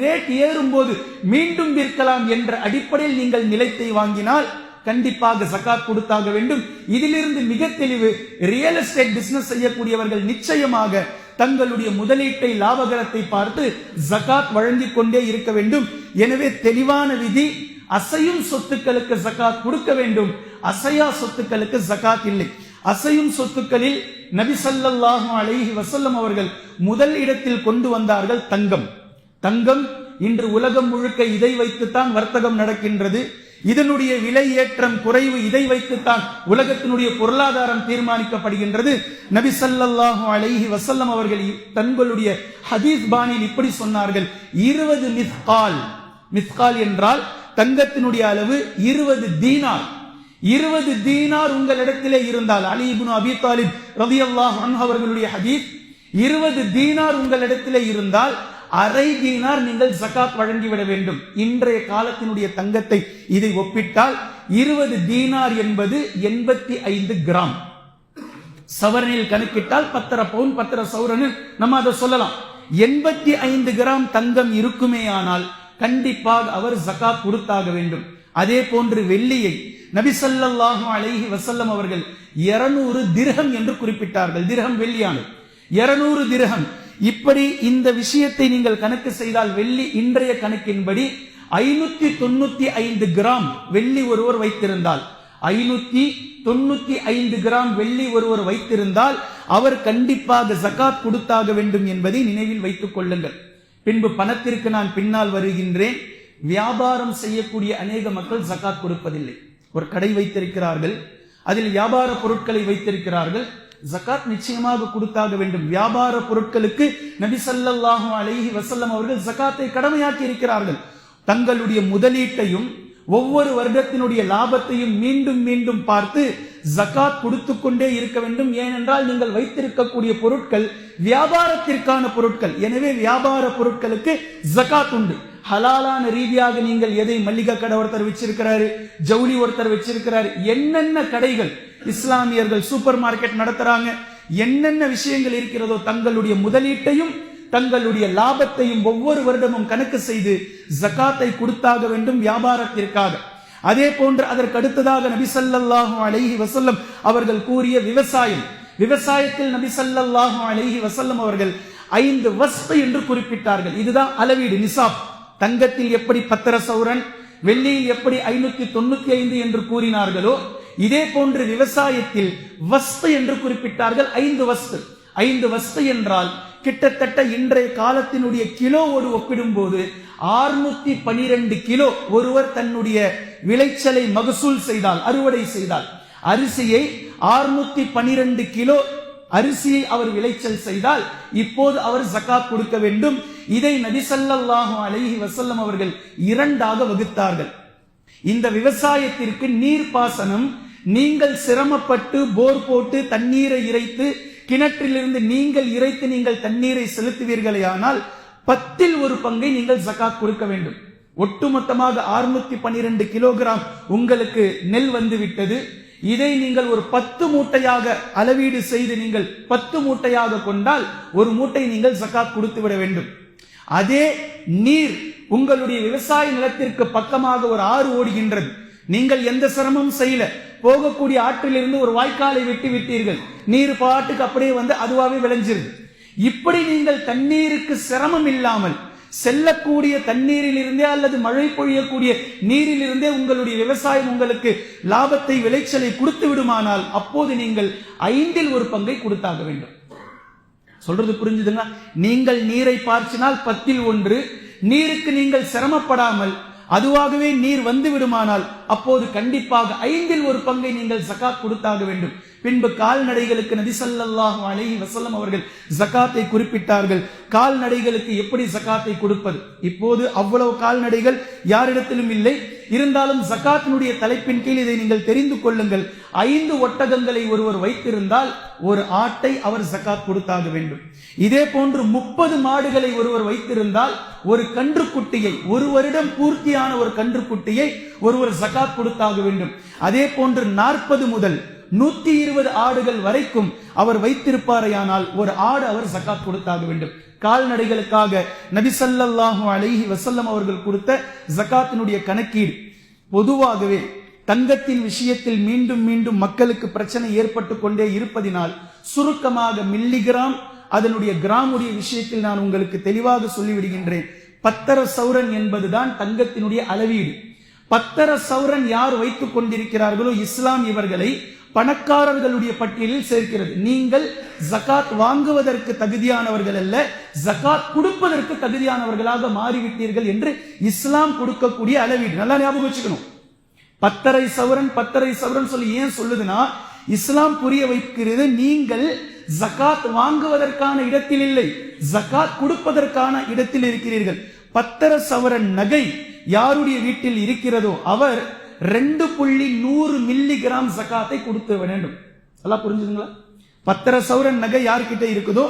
ரேட் ஏறும் போது மீண்டும் விற்கலாம் என்ற அடிப்படையில் நீங்கள் நிலத்தை வாங்கினால் கண்டிப்பாக ஜகாத் கொடுத்தாக வேண்டும். இதிலிருந்து மிக தெளிவு, ரியல் எஸ்டேட் பிசினஸ் செய்யக்கூடியவர்கள் நிச்சயமாக தங்களுடைய முதலீட்டை லாபகரத்தை பார்த்து ஜகாத் வழங்கிக் கொண்டே இருக்க வேண்டும். எனவே தெளிவான விதி, அசையும் சொத்துக்களுக்கு ஜகாத் கொடுக்க வேண்டும், அசையா சொத்துக்களுக்கு ஜகாத் இல்லை. அசையும் சொத்துக்களில் நபி ஸல்லல்லாஹு அலைஹி வஸல்லம் அவர்கள் முதல் இடத்தில் கொண்டு வந்தார்கள் தங்கம். தங்கம் இன்று உலகம் முழுக்க இதை வைத்துத்தான் வர்த்தகம் நடக்கின்றது. இதனுடைய விலை ஏற்றம் குறைவு இதை வைத்துத்தான் உலகத்தினுடைய பொருளாதாரம் தீர்மானிக்கப்படுகின்றது. நபி ஸல்லல்லாஹு அலைஹி வஸல்லம் அவர்கள் தங்களுடைய ஹதீஸ் பாணியில் இப்படி சொன்னார்கள், 20 மிஸ்கால். மிஸ்கால் என்றால் தங்கத்தினுடைய அளவு 20 தீனார். 20 தீனார் உங்களிடத்திலே இருந்தால், அலி இப்னு அபி தாலிப் ரலியல்லாஹு அன்ஹு அவர்களுடைய ஹதீஸ், 20 தீனார் உங்களிடத்திலே இருந்தால் அரை தீனார் நீங்கள் ஜகாத் வழங்கிவிட வேண்டும். இன்றைய காலத்தினுடைய தங்கத்தை இதை ஒப்பிட்டால் 20 தீனார் என்பது 85 கிராம். சவரனில் கணக்கிட்டால் 10 பவுன் 10 சவரனில் நம்ம அதை சொல்லலாம். 85 கிராம் தங்கம் இருக்குமே ஆனால் கண்டிப்பாக அவர் ஜகாத் கொடுத்தாக வேண்டும். அதே போன்று வெள்ளியை நபி ஸல்லல்லாஹு அலைஹி வஸல்லம் அவர்கள் 200 திர்ஹம் என்று குறிப்பிட்டார்கள். திர்ஹம் வெள்ளியானது, 200 திர்ஹம். இப்படி இந்த விஷயத்தை நீங்கள் கணக்கு செய்தால் வெள்ளி இன்றைய கணக்கின்படி 595 கிராம் வெள்ளி ஒருவர் வைத்திருந்தால் 595 கிராம் வெள்ளி ஒருவர் வைத்திருந்தால் அவர் கண்டிப்பாக ஜகாத் கொடுத்தாக வேண்டும் என்பதை நினைவில் வைத்துக் கொள்ளுங்கள். பின்பு பணத்திற்கு நான் பின்னால் வருகின்றேன். வியாபாரம் செய்யக்கூடிய அநேக மக்கள் ஜகாத் கொடுப்பதில்லை. ஒரு கடை வைத்திருக்கிறார்கள், அதில் வியாபார பொருட்களை வைத்திருக்கிறார்கள், ஜகாத் நிச்சயமாக கொடுத்தாக வேண்டும். வியாபார பொருட்களுக்கு நபி ஸல்லல்லாஹு அலைஹி வஸல்லம் அவர்கள் ஜகாத்தை கடமையாக்கி இருக்கிறார்கள். தங்களுடைய முதலீட்டையும் ஒவ்வொரு வருடத்தினுடைய லாபத்தையும் மீண்டும் மீண்டும் பார்த்து ஜகாத் கொடுத்து கொண்டே இருக்க வேண்டும். ஏனென்றால் நீங்கள் வைத்திருக்கக்கூடிய பொருட்கள் வியாபாரத்திற்கான பொருட்கள். எனவே வியாபார பொருட்களுக்கு ஜகாத் உண்டு. ஹலாலான ரீதியாக நீங்கள் எதை, மல்லிகை கடை ஒருத்தர் வச்சிருக்கிறாரு, ஜவுளி ஒருத்தர் வச்சிருக்கிறாரு, என்னென்ன கடைகள் இஸ்லாமியர்கள் சூப்பர் மார்க்கெட் நடத்துறாங்க, என்னென்ன விஷயங்கள் இருக்கிறதோ தங்களுடைய முதலீட்டையும் தங்களுடைய லாபத்தையும் ஒவ்வொரு வருடமும் கணக்கு செய்து ஜகாத்தை கொடுத்தாக வேண்டும் வியாபாரத்திற்காக. அதே போன்று அதற்கு அடுத்ததாக நபி ஸல்லல்லாஹு அலைஹி வஸல்லம் அவர்கள் கூறிய விவசாயம். விவசாயத்தில் நபி ஸல்லல்லாஹு அலைஹி வஸல்லம் அவர்கள் 5 வஸ்த் என்று குறிப்பிட்டார்கள். இதுதான் அளவீடு, நிசாப். தங்கத்தில் எப்படி 10 சௌரன், வெள்ளியில் எப்படி 595 என்று கூறினார்களோ இதே போன்று விவசாயத்தில் வஸ்து என்று குறிப்பிட்டார்கள். 5 வஸ்து. 5 வஸ்து என்றால் கிட்டத்தட்ட இன்றைய காலத்தினுடைய கிலோவோடு ஒப்பிடும் போது 612 கிலோ ஒருவர் தன்னுடைய விளைச்சலை மகசூல் செய்தால், அறுவடை செய்தால், அரிசியை 612 கிலோ அரிசியை அவர் விளைச்சல் செய்தால் இப்போது அவர் ஜகாத் கொடுக்க வேண்டும். இதை நபி ஸல்லல்லாஹு அலைஹி வஸல்லம் அவர்கள் 2ஆக வகுத்தார்கள். இந்த விவசாயத்திற்கு நீர்ப்பாசனம், நீங்கள் சிரமப்பட்டு போர் போட்டு தண்ணீரை இறைத்து கிணற்றிலிருந்து நீங்கள் இறைத்து நீங்கள் தண்ணீரை செலுத்துவீர்களே ஆனால் 10ல் 1 பங்கை நீங்கள் ஜகாத் கொடுக்க வேண்டும். ஒட்டுமொத்தமாக 612 கிலோகிராம் உங்களுக்கு நெல் வந்து விட்டது. இதை நீங்கள் ஒரு 10 மூட்டையாக அளவீடு செய்து நீங்கள் 10 மூட்டையாக கொண்டால் 1 மூட்டை நீங்கள் ஜகாத் கொடுத்து விட வேண்டும். அதே நீர் உங்களுடைய விவசாய நிலத்திற்கு பக்கமாக ஒரு ஆறு ஓடுகின்றது, நீங்கள் எந்த சிரமமும் செய்யல, போகக்கூடிய ஆற்றிலிருந்து ஒரு வாய்க்காலை வெட்டி விட்டீர்கள், நீர் பாட்டுக்கு அப்படியே வந்து அதுவாகவே விளைஞ்சிருது. இப்படி நீங்கள் தண்ணீருக்கு சிரமம் இல்லாமல் செல்லக்கூடிய தண்ணீரில் இருந்தே அல்லது மழை பொழியக்கூடிய நீரில் இருந்தே உங்களுடைய விவசாயம் உங்களுக்கு லாபத்தை, விளைச்சலை கொடுத்து விடுமானால் அப்போது நீங்கள் 5ல் 1 பங்கை கொடுத்தாக வேண்டும். சொல்றது புரிஞ்சுதுங்க? நீங்கள் நீரை பார்ச்சினால் 10ல் 1, நீருக்கு நீங்கள் சிரமப்படாமல் அதுவாகவே நீர் வந்து விடுமானால் அப்போது கண்டிப்பாக 5ல் 1 பங்கை நீங்கள் ஜகாத் கொடுத்தாக வேண்டும். பின்பு கால்நடைகளுக்கு நபி ஸல்லல்லாஹு அலைஹி வஸல்லம் அவர்கள் ஜகாத்தை குறிப்பிட்டார்கள். கால்நடைகளுக்கு எப்படி ஜகாத்தை கொடுப்பது? இப்போது அவ்வளவு கால்நடைகள் யாரிடத்திலும் இல்லை. இருந்தாலும் ஜகாத்தினுடைய தலைப்பின் கீழ் இதை நீங்கள் தெரிந்து கொள்ளுங்கள். 5 ஒட்டகங்களை ஒருவர் வைத்திருந்தால் 1 ஆட்டை அவர் ஜகாத் கொடுத்தாக வேண்டும். இதே போன்று 30 மாடுகளை ஒருவர் வைத்திருந்தால் 1 கன்றுக்குட்டியை, 1 வருடம் பூர்த்தியான ஒரு கன்றுக்குட்டியை ஒருவர் ஜகாத் கொடுத்தாக வேண்டும். அதே போன்று 40 முதல் 120 ஆடுகள் வரைக்கும் அவர் வைத்திருப்பாரையானால் 1 ஆடு அவர் ஜகாத் கொடுத்தாக வேண்டும். கால்நடைகளுக்காக நபி ஸல்லல்லாஹு அலைஹி வஸல்லம் அவர்கள் கொடுத்த ஜகாத்தினுடைய கணக்கீடு. பொதுவாகவே தங்கத்தின் விஷயத்தில் மீண்டும் மீண்டும் மக்களுக்கு பிரச்சனை ஏற்பட்டு கொண்டே இருப்பதினால் சுருக்கமாக மில்லிகிராம், அதனுடைய கிராமுடைய விஷயத்தில் நான் உங்களுக்கு தெளிவாக சொல்லிவிடுகின்றேன். 10 சௌரன் என்பதுதான் தங்கத்தினுடைய அளவீடு. 10 சௌரன் யார் வைத்துக் கொண்டிருக்கிறார்களோ இஸ்லாம் இவர்களை பணக்காரர்களுடைய பட்டியலில் சேர்க்கிறது. நீங்கள் ஜகாத் வாங்குவதற்கு தகுதியானவர்கள் அல்ல, ஜகாத் கொடுப்பதற்கு தகுதியானவர்களாக மாறிவிட்டீர்கள் என்று இஸ்லாம் கொடுக்கக்கூடிய அளவீடு. நல்லா ஞாபகம் வச்சுக்கணும். 10 சௌரன் 10 சௌரன் சொல்லி ஏன் சொல்லுதுன்னா, இஸ்லாம் புரிய வைக்கிறது, நீங்கள் ஜகாத் வாங்குவதற்கான இடத்தில் இல்லை, ஜகாத் கொடுப்பதற்கான இடத்தில் இருக்கிறீர்கள். 10 சவரன் நகை யாருடைய வீட்டில் இருக்கிறதோ அவர் 2.100 மில்லிகிராம் ஜகாத்தை கொடுத்து வேண்டும். எல்லாம் புரிஞ்சுதுங்களா? 10 சவரன் நகை யார்கிட்ட இருக்குதோ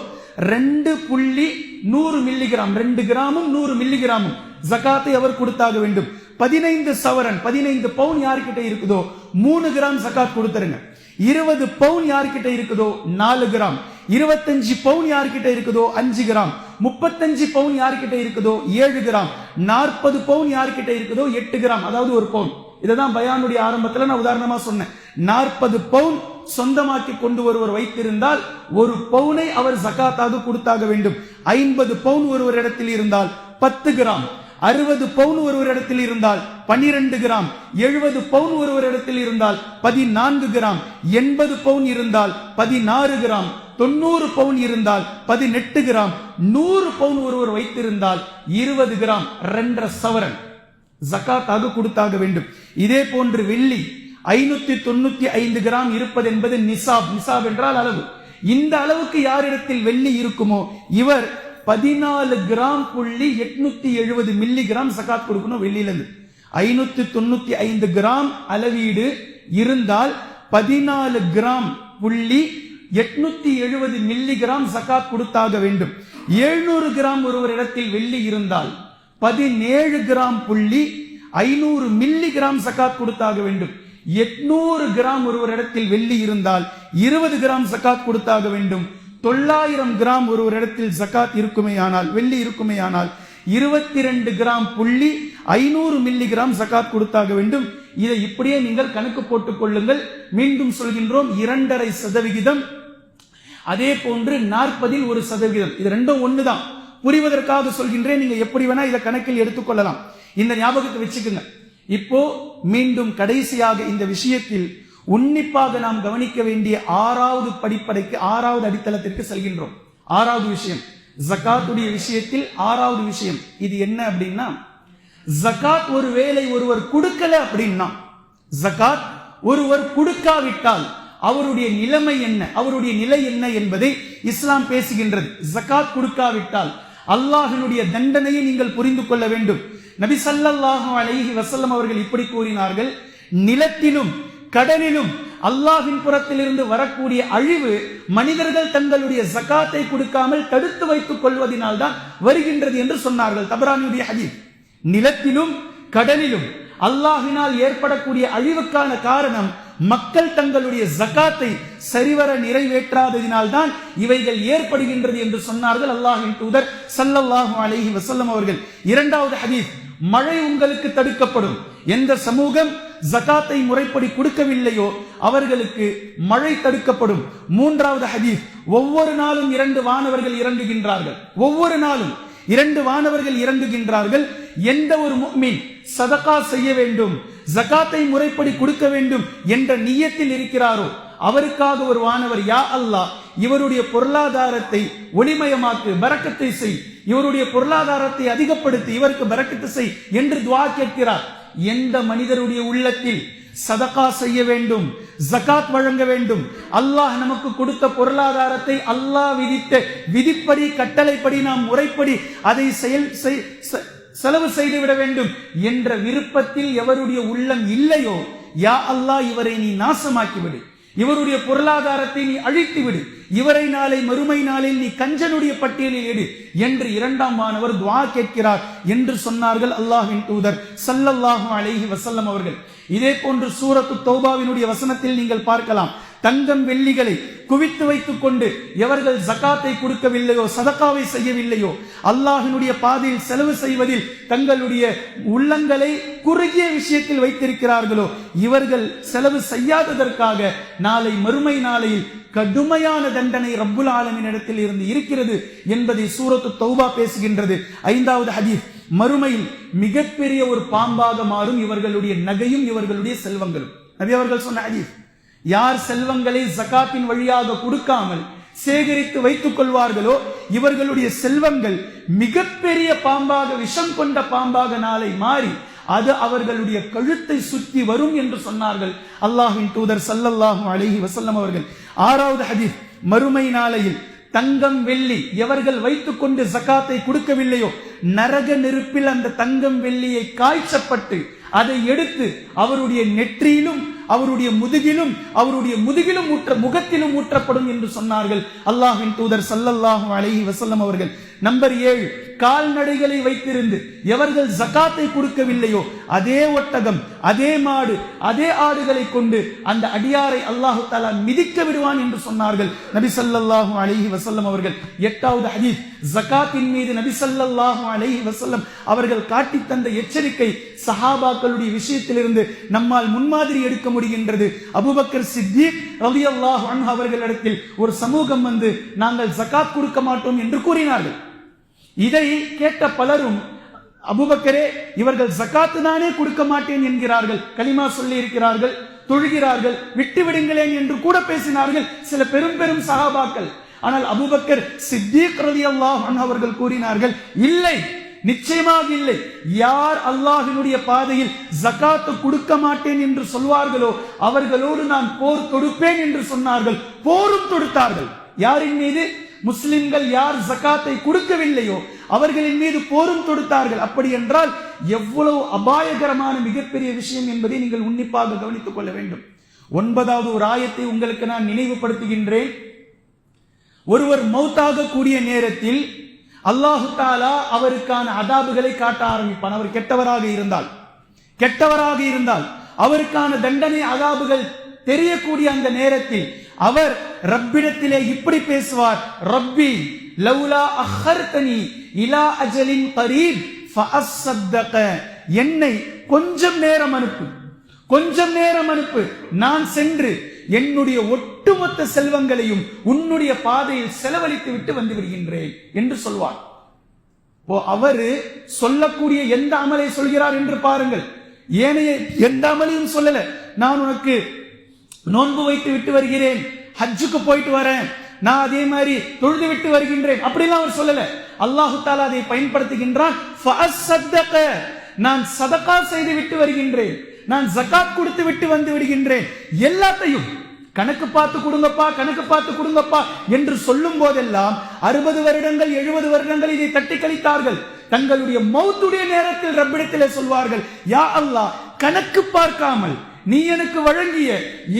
2.100 மில்லிகிராம், 2 கிராமும் 100 மில்லிகிராமும் ஜகாத்தை அவர் கொடுத்தாக வேண்டும். 15 சவரன் 15 பவுன் யார்கிட்ட இருக்குதோ 3 கிராம் ஜகாத் கொடுத்துருங்க. 20 பவுன் யார்கிட்ட இருக்குதோ 4 கிராம், 25 பவுன் யார்கிட்ட இருக்குதோ 5 கிராம், 35 பவுன் யார்கிட்ட இருக்குதோ 7 கிராம், 40 பவுன் யார்கிட்ட இருக்குதோ 8 கிராம், அதாவது 1 பவுன். இதுதான் பயானுடைய ஆரம்பத்தில் நான் உதாரணமா சொன்னேன். 40 பவுன் சொந்தமாக்கி கொண்டு ஒருவர் வைத்திருந்தால் 1 பவுனை அவர் ஜகாத்தாக கொடுத்தாக வேண்டும். 50 பவுன் ஒருவர் இடத்தில் இருந்தால் 10 கிராம், 60 பவுன் ஒருவரிடத்தில் இருந்தால் 12 கிராம், 70 பவுன் ஒருவரிடத்தில் இருந்தால் 14 கிராம், 80 பவுன் இருந்தால் 16 கிராம், 90 பவுன் இருந்தால் 18 கிராம், 100 பவுன் ஒருவர் வைத்திருந்தால் 20 கிராம், 2.5 சவரன் ஜகாத்தாக கொடுத்தாக வேண்டும். இதே போன்று வெள்ளி 595 கிராம் இருப்பது என்பது நிசாப். நிசாப் என்றால் அளவு. இந்த அளவுக்கு யாரிடத்தில் வெள்ளி இருக்குமோ இவர் 14 கிராம் புள்ளி 870 மில்லி கிராம் ஜகாத் கொடுக்கணும். வெள்ளியிலிருந்து 595 கிராம் அளவீடு இருந்தால் 14 கிராம் புள்ளி 870 மில்லி கிராம் ஜகாத் கொடுத்தாக வேண்டும். 700 கிராம் ஒருவரிடத்தில் வெள்ளி இருந்தால் 17 கிராம் புள்ளி 500 மில்லி கிராம் ஜகாத் கொடுத்தாக வேண்டும். 800 கிராம் ஒருவரிடத்தில் வெள்ளி இருந்தால் 20 கிராம் ஜகாத் கொடுத்தாக வேண்டும். 900 கிராம் ஒருவரிடத்தில் ஜகாத் இருக்குமேயானால், வெள்ளி இருக்குமேயானால் 22 கிராம் புள்ளி 500 மில்லி கிராம் ஜகாத் கொடுத்தாக வேண்டும். இதை இப்படியே நீங்கள் கணக்கு போட்டுக் கொள்ளுங்கள். மீண்டும் சொல்கின்றோம், 2.5%. அதே போன்று 40 1%. இது ரெண்டும் ஒண்ணுதான். புரிவதற்காக சொல்கின்றேன். நீங்க எப்படி வேணா இதை கணக்கில் எடுத்துக்கொள்ளலாம். இந்த ஞாபகத்தை வச்சுக்கோங்க. இப்போ மீண்டும் கடைசியாக இந்த விஷயத்தில் உன்னிப்பாக நாம் கவனிக்க வேண்டிய 6வது படிப்படைக்கு, 6வது அடித்தளத்திற்கு செல்கின்றோம். 6வது விஷயம் ஜகாத்துடைய விஷயத்தில் 6வது விஷயம் இது என்ன அப்படின்னா, ஜகாத் ஒருவேளை ஒருவர் கொடுக்கல அப்படின்னா, ஜகாத் ஒருவர் கொடுக்காவிட்டால் அவருடைய நிலைமை என்ன, அவருடைய நிலை என்ன என்பதை இஸ்லாம் பேசுகின்றது. ஜகாத் கொடுக்காவிட்டால் அல்லாஹ்வினுடைய தண்டனையை நீங்கள் புரிந்து கொள்ள வேண்டும். நபி ஸல்லல்லாஹு அலைஹி வஸல்லம் அவர்கள் இப்படி கூறினார்கள், நிலத்திலும் கடலிலும் அல்லாஹ்வின் புறத்திலிருந்து வரக்கூடிய அழிவு மனிதர்கள் தங்களுடைய ஜகாத்தை கொடுக்காமல் தடுத்து வைத்துக் கொள்வதனால் தான் வருகின்றது என்று சொன்னார்கள். தபரானியுடைய ஹதீஸ். நிலத்திலும் கடலிலும் அல்லாஹ்வினால் ஏற்படக்கூடிய அழிவுக்கான காரணம் மக்கள் தங்களுடைய ஜகாத்தை சரிவர நிறைவேற்றாததினால் தான் இவைகள் ஏற்படுகின்றது என்று சொன்னார்கள் அல்லாஹ்வின் தூதர் ஸல்லல்லாஹு அலைஹி வஸல்லம் அவர்கள். 2வது ஹதீஸ், மழை உங்களுக்கு தடுக்கப்படும். எந்த சமூகம் ஜகாத்தை முறைப்படி கொடுக்கவில்லையோ அவர்களுக்கு மழை தடுக்கப்படும். 3வது ஹதீஸ், ஒவ்வொரு நாளும் 2 வானவர்கள் இறங்குகின்றார்கள். ஒவ்வொரு நாளும் 2 வானவர்கள் இறங்குகின்றார்கள். எந்த ஒரு முஃமின் சதகா செய்ய வேண்டும், ஜகாத்தை முறைப்படி கொடுக்க வேண்டும் என்ற நியத்தில் இருக்கிறாரோ அவருக்காக ஒரு வானவர், யா அல்லாஹ் இவருடைய பொருளாதாரத்தை ஒளிமயமாக்கு, பரக்கத்தை செய், இவருடைய பொருளாதாரத்தை அதிகப்படுத்தி இவருக்கு பரக்கத்து செய் என்று துஆ கேட்கிறார். எந்த மனிதருடைய உள்ளத்தில் சதகா செய்ய வேண்டும், ஜகாத் வழங்க வேண்டும், அல்லாஹ் நமக்கு கொடுத்த பொருளாதாரத்தை அல்லாஹ் விதித்த விதிப்படி கட்டளைப்படி நாம் முறைப்படி அதை செலவு செய்துவிட வேண்டும் என்ற விருப்பத்தில் எவருடைய உள்ளம் இல்லையோ, யா அல்லாஹ் இவரை நீ நாசமாக்கிவிடு, இவருடைய பொருளாதாரத்தை நீ அழித்து விடு, இவரை நாளை மறுமை நாளில் நீ கஞ்சனுடைய பட்டியலில் எடு என்று 2ஆம் வானவர் துஆ கேட்கிறார் என்று சொன்னார்கள் அல்லாஹ்வின் தூதர் ஸல்லல்லாஹு அலைஹி வஸல்லம் அவர்கள். இதே போன்று சூரத்து தௌபாவினுடைய வசனத்தில் நீங்கள் பார்க்கலாம், தங்கம் வெள்ளிகளை குவித்து வைத்துக் கொண்டு எவர்கள் ஜகாத்தை கொடுக்கவில்லையோ, சதகாவை செய்யவில்லையோ, அல்லாஹ்வினுடைய பாதையில் செலவு செய்வதில் தங்களுடைய உள்ளங்களை குறுகிய விஷயத்தில் வைத்திருக்கிறார்களோ, இவர்கள் செலவு செய்யாததற்காக நாளை மறுமை நாளையில் கடுமையான தண்டனை ரப்புல் ஆலமீன் இடத்தில் இருந்து இருக்கிறது என்பதை சூரத்து தௌபா பேசுகின்றது. 5வது ஹதீஸ், மறுமையில் மிகப்பெரிய ஒரு பாம்பாக மாறும் இவர்களுடைய நகையும் இவர்களுடைய செல்வங்களும். நபி அவர்கள் சொன்ன ஹதீஸ், யார் செல்வங்களை ஜகாத்தின் வழியாக கொடுக்காமல் சேகரித்து வைத்துக் கொள்வார்களோ இவர்களுடைய செல்வங்கள் மிகப்பெரிய பாம்பாக, விஷம் கொண்ட பாம்பாக நாளை மாறி அது அவர்களுடைய கழுத்தை சுற்றி வரும் என்று சொன்னார்கள் அல்லாஹ்வின் தூதர் ஸல்லல்லாஹு அலைஹி வஸல்லம் அவர்கள். 6வது ஹதீஸ், மறுமை நாளையில் தங்கம் வெள்ளி எவர்கள் வைத்துக் கொண்டு ஜகாத்தை கொடுக்கவில்லையோ நரக நெருப்பில் அந்த தங்கம் வெள்ளியை காய்ச்சப்பட்டு அதை எடுத்து அவருடைய நெற்றியிலும் அவருடைய முதுகிலும் முகத்திலும் ஊற்றப்படும் என்று சொன்னார்கள் அல்லாஹ்வின் தூதர் ஸல்லல்லாஹு அலைஹி வஸல்லம் அவர்கள். நம்பர் 7, கால்நடைகளை வைத்திருந்து எவர்கள் ஜகாத்தை கொடுக்கவில்லையோ அதே ஒட்டகம், அதே மாடு, அதே ஆடுகளை கொண்டு அந்த அடியாரை அல்லாஹு தஆலா மிதிக்க விடுவான் என்று சொன்னார்கள் நபி ஸல்லல்லாஹு அலைஹி வஸல்லம் அவர்கள். 8வது ஹதீஸ், ஜகாத்தின் மீது நபி ஸல்லல்லாஹு அலைஹி வஸல்லம் அவர்கள் காட்டி தந்த எச்சரிக்கை சஹாபாக்களுடைய விஷயத்திலிருந்து நம்மால் முன்மாதிரி எடுக்க முடிகின்றது. அபூபக்கர் சித்தீக் ரலியல்லாஹு அன்ஹு அவர்களிடத்தில் ஒரு சமூகம் வந்து நாங்கள் ஜகாத் கொடுக்க மாட்டோம் என்று கூறினார்கள். இதை கேட்ட பலரும் அபூபக்கரே, இவர்கள் ஜகாத்து தானே கொடுக்க மாட்டேன் என்கிறார்கள், கலிமா சொல்லி இருக்கிறார்கள், தொழுகிறார்கள், விட்டு விடுங்களேன் என்று கூட பேசினார்கள் சில பெரும் பெரும் சஹாபாக்கள். ஆனால் அபூபக்கர் சித்தீக் ரலியல்லாஹு அன்ஹு அவர்கள் கூறினார்கள், இல்லை, நிச்சயமாக இல்லை. யார் அல்லாஹ்வினுடைய பாதையில் ஜகாத்து கொடுக்க மாட்டேன் என்று சொல்வார்களோ அவர்களோடு நான் போர் தொடுப்பேன் என்று சொன்னார்கள். போரும் தொடுத்தார்கள். யாரின் மீது? முஸ்லிம்கள் யார் ஜகாத்தை கொடுக்கவில்லையோ அவர்களின் மீது போரும் தொடுத்தார்கள். அப்படி என்றால் எவ்வளவு அபாயகரமான மிகப்பெரிய விஷயம் என்பதை நீங்கள் உன்னிப்பாக கவனித்துக் கொள்ள வேண்டும். 9வது ஒரு ஆயத்தை உங்களுக்கு நான் நினைவுபடுத்துகின்றேன். ஒருவர் மௌத்தாக கூடிய நேரத்தில் அல்லாஹு தஆலா அவருக்கான அதாபுகளை காட்ட ஆரம்பிப்பான். அவர் கெட்டவராக இருந்தால் அவருக்கான தண்டனை அதாபுகள் தெரியக்கூடிய அந்த நேரத்தில் அவர் ரப்பிடத்திலே இப்படி பேசுவார், ரப்பி லவ்லா அஹர்தனி இலா அஜலின் கரீப் ஃபஅஸ்ஸதக, என்னை கொஞ்சம் நேரம் அனுப்பு, நான் சென்று என்னுடைய ஒட்டுமொத்த செல்வங்களையும் உன்னுடைய பாதையில் செலவழித்து விட்டு வந்து விடுகின்றேன் என்று சொல்வார். அவரு சொல்லக்கூடிய எந்த அமலை சொல்கிறார் என்று பாருங்கள். ஏனைய எந்த அமலையும் சொல்லல. நான் உனக்கு நோன்பு வைத்து விட்டு வருகிறேன், ஹஜ்ஜுக்கு போயிட்டு வரேன், நான் அதே மாதிரி தொழுது விட்டு வருகின்றேன், அப்படிலாம் அவர் சொல்லல. அல்லாஹு தஆலா அதை பயன்படுத்துகின்றான். ஃபஅஸ்ஸதக, நான் சதகா செய்து விட்டு வருகின்றேன், நான் ஜகாத் கொடுத்து விட்டு வந்து விடுகின்றேன். எல்லாத்தையும் கணக்கு பார்த்து கொடுங்கப்பா என்று சொல்லும் போதெல்லாம் 60 வருடங்கள் 70 வருடங்கள் இதை தட்டி கழித்தார்கள். தங்களுடைய மௌத்துடைய நேரத்தில் ரப்பிடத்திலே சொல்வார்கள், யா அல்லாஹ், கணக்கு பார்க்காமல் நீ எனக்கு வழங்கிய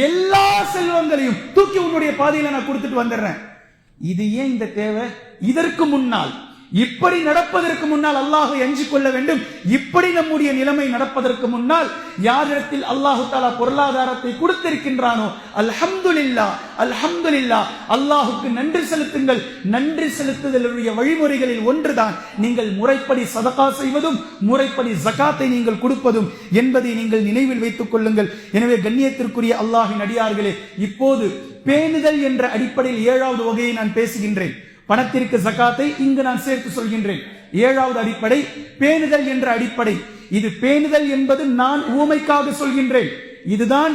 எல்லா செல்வங்களையும் தூக்கி உன்னுடைய பாதையில நான் கொடுத்துட்டு வந்துடுறேன். இது ஏன் இந்த தேவை? இதற்கு முன்னால், இப்படி நடப்பதற்கு முன்னால் அல்லாஹை அஞ்சிக் கொள்ள வேண்டும். இப்படி நம்முடைய நிலைமை நடப்பதற்கு முன்னால் யாரிடத்தில் அல்லாஹு தஆலா பொருளாதாரத்தை கொடுத்திருக்கின்றானோ அல்ஹம்துலில்லாஹ், அல்லாஹுக்கு நன்றி செலுத்துங்கள். நன்றி செலுத்துதலுடைய வழிமுறைகளில் ஒன்றுதான் நீங்கள் முறைப்படி சதகா செய்வதும் முறைப்படி ஜகாத்தை நீங்கள் கொடுப்பதும் என்பதை நீங்கள் நினைவில் வைத்துக் கொள்ளுங்கள். எனவே கண்ணியத்திற்குரிய அல்லாஹ்வின் அடியார்களே, இப்போது பேணுதல் என்ற அடிப்படையில் 7வது வகையை நான் பேசுகின்றேன். பணத்திற்கு ஜகாத்தை இங்கு நான் சேர்த்து சொல்கின்றேன். 7வது அடிப்படை பேணுதல் என்ற அடிப்படை. இது பேணுதல் என்பது நான் ஊமைக்காக சொல்கின்றேன். இதுதான்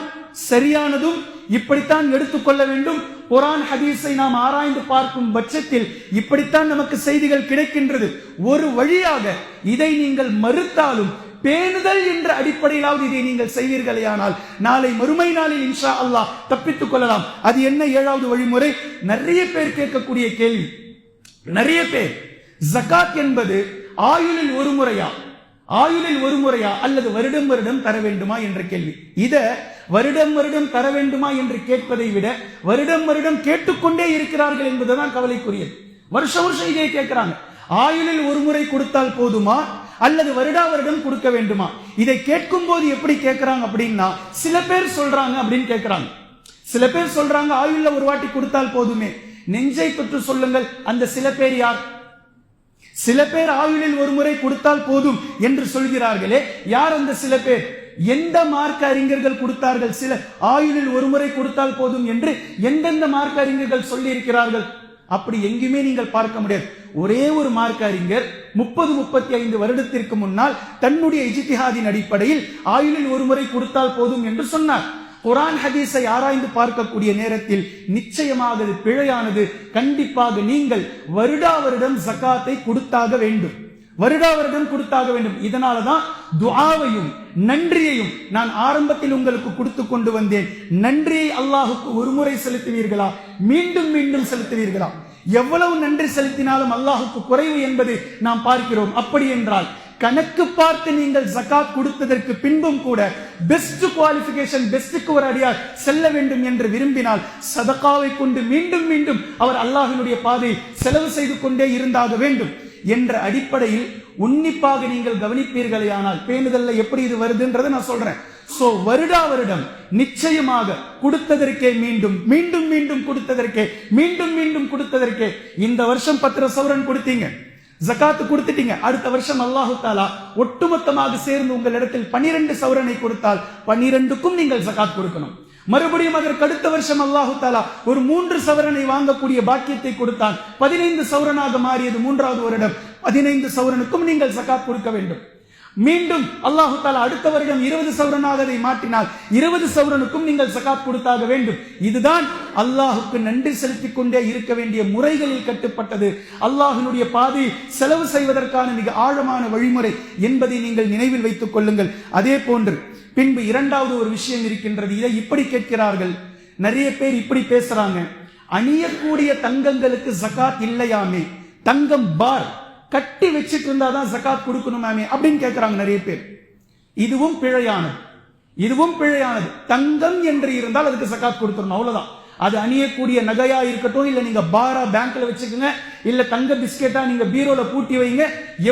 சரியானதும், இப்படித்தான் எடுத்துக்கொள்ள வேண்டும். குர்ஆன் ஹதீஸை நாம் ஆராய்ந்து பார்க்கும் பட்சத்தில் இப்படித்தான் நமக்கு செய்திகள் கிடைக்கின்றது. ஒரு வழியாக இதை நீங்கள் மறுத்தாலும் பேணுதல் என்ற அடிப்படையிலாவது இதை நீங்கள் செய்வீர்களேயானால் நாளை மறுமை நாளில் இன்ஷா அல்லாஹ் தப்பித்துக் கொள்ளலாம். அது என்ன 7வது வழிமுறை? நிறைய பேர் கேட்கக்கூடிய கேள்வி. நிறைய பேர், ஜகாத் என்பது ஆயுளில் ஒரு முறையா அல்லது வருடம் வருடம் தர வேண்டுமா என்ற கேள்வி. இத வருடம் வருடம் தர வேண்டுமா என்று கேட்பதை விட வருடம் வருடம் கேட்டுக்கொண்டே இருக்கிறார்கள் என்பதுதான் கவலைக்குரியது. வருஷம் இதை கேட்கிறாங்க. ஆயுளில் ஒரு முறை கொடுத்தால் போதுமா அல்லது வருடா வருடம் கொடுக்க வேண்டுமா? இதை கேட்கும் போது எப்படி கேட்கிறாங்க அப்படின்னா, சில பேர் சொல்றாங்க அப்படின்னு கேட்கிறாங்க. சில பேர் சொல்றாங்க ஆயுள்ல ஒரு வாட்டி கொடுத்தால் போதுமே. நெஞ்சை தொட்டு சொல்லுங்கள், அந்த சில பேர் யார்? சில பேர் ஆயுளில் ஒரு முறை கொடுத்தால் போதும் என்று சொல்கிறார்களே, யார் அந்த சில பேர்? எந்த மார்க்க அறிஞர்கள் கொடுத்தார்கள் சில ஆயுளில் ஒரு முறை கொடுத்தால் போதும் என்று எந்தெந்த மார்க்க அறிஞர்கள் சொல்லி இருக்கிறார்கள்? அப்படி எங்குமே நீங்கள் பார்க்க முடியாது. ஒரே ஒரு மார்க்க அறிஞர் 30-35 வருடத்திற்கு முன்னால் தன்னுடைய இஜ்திஹாதின் அடிப்படையில் ஆயுளில் ஒரு முறை கொடுத்தால் போதும் என்று சொன்னார். குர்ஆன் ஹதீஸை ஆராய்ந்து பார்க்கக்கூடிய நேரத்தில் நிச்சயமாக அது பிழையானது. கண்டிப்பாக நீங்கள் வருடா வருடம் ஜகாத்தை கொடுத்தாக வேண்டும். இதனாலதான் துஆவையும் நன்றியையும் நான் ஆரம்பத்தில் உங்களுக்கு கொடுத்து கொண்டு வந்தேன். நன்றியை அல்லாஹுக்கு ஒரு முறை செலுத்துவீர்களா, மீண்டும் மீண்டும் செலுத்துவீர்களா? எவ்வளவு நன்றி செலுத்தினாலும் அல்லாஹுக்கு குறைவு என்பது நாம் பார்க்கிறோம். அப்படி என்றால் கணக்கு பார்த்து நீங்கள் ஜகாத் கொடுத்ததற்கு பின்பும் கூட பெஸ்ட் குவாலிஃபிகேஷன், பெஸ்டுக்கு ஒரு அடியார் செல்ல வேண்டும் என்று விரும்பினால் சதகாவை கொண்டு மீண்டும் மீண்டும் அவர் அல்லாஹ்வினுடைய பாதையில் செலவு செய்து கொண்டே இருந்தாக வேண்டும் என்ற அடிப்படையில் உன்னிப்பாக நீங்கள் கவனிப்பீர்களேயானால் பேணுதல்ல எப்படி இது வருதுன்றதை நான் சொல்றேன். சோ வருடா வருடம் நிச்சயமாக கொடுத்ததற்கே மீண்டும் மீண்டும் மீண்டும் கொடுத்ததற்கே மீண்டும் மீண்டும் கொடுத்ததற்கே இந்த வருஷம் 10 சவரன் கொடுத்தீங்க, ஜகாத்து கொடுத்துட்டீங்க. அடுத்த வருஷம் அல்லாஹு தஆலா ஒட்டுமொத்தமாக சேர்ந்து உங்களிடத்தில் 12 சவரனை கொடுத்தால் 12க்கும் நீங்கள் ஜகாத் கொடுக்கணும். மறுபடியும் அதற்கு அடுத்த வருஷம் அல்லாஹு தஆலா ஒரு 3 சவரனை வாங்கக்கூடிய பாக்கியத்தை கொடுத்தான். 15 சவரனாக மாறியது 3வது வருடம். 15 சவரனுக்கும் நீங்கள் ஜகாத் கொடுக்க வேண்டும். மீண்டும் அல்லாஹு தஆலா அடுத்த வருடம் 20 சவரனாக அதை மாற்றினால் 20 சவரனுக்கும் நீங்கள் ஜகாத் கொடுத்தாக வேண்டும். இதுதான் அல்லாஹுக்கு நன்றி செலுத்திக் கொண்டே இருக்க வேண்டிய முறைகளில் கட்டுப்பட்டது. அல்லாஹ்வினுடைய பாதை செலவு செய்வதற்கான மிக ஆழமான வழிமுறை என்பதை நீங்கள் நினைவில் வைத்துக் கொள்ளுங்கள். அதே போன்று பின்பு இரண்டாவது ஒரு விஷயம் இருக்கின்றது. இதை இப்படி கேட்கிறார்கள், நிறைய பேர் இப்படி பேசுறாங்க, அணியக்கூடிய தங்கங்களுக்கு ஜகாத் இல்லையாமே, தங்கம் பார் கட்டி வச்சிட்டு இருந்தாதான் ஜகாத் கொடுக்கணுமாமே அப்படின்னு கேட்கிறாங்க நிறைய பேர். இதுவும் பிழையானது. தங்கம் என்று இருந்தால் அதுக்கு ஜகாத் கொடுத்துடணும், அவ்வளவுதான். அது அணியக்கூடிய நகையா இருக்கட்டும், இல்ல நீங்க பாரா பேங்க்ல வச்சுக்கோங்க, இல்ல தங்க பிஸ்கெட்டா நீங்க பீரோல பூட்டி வைங்க,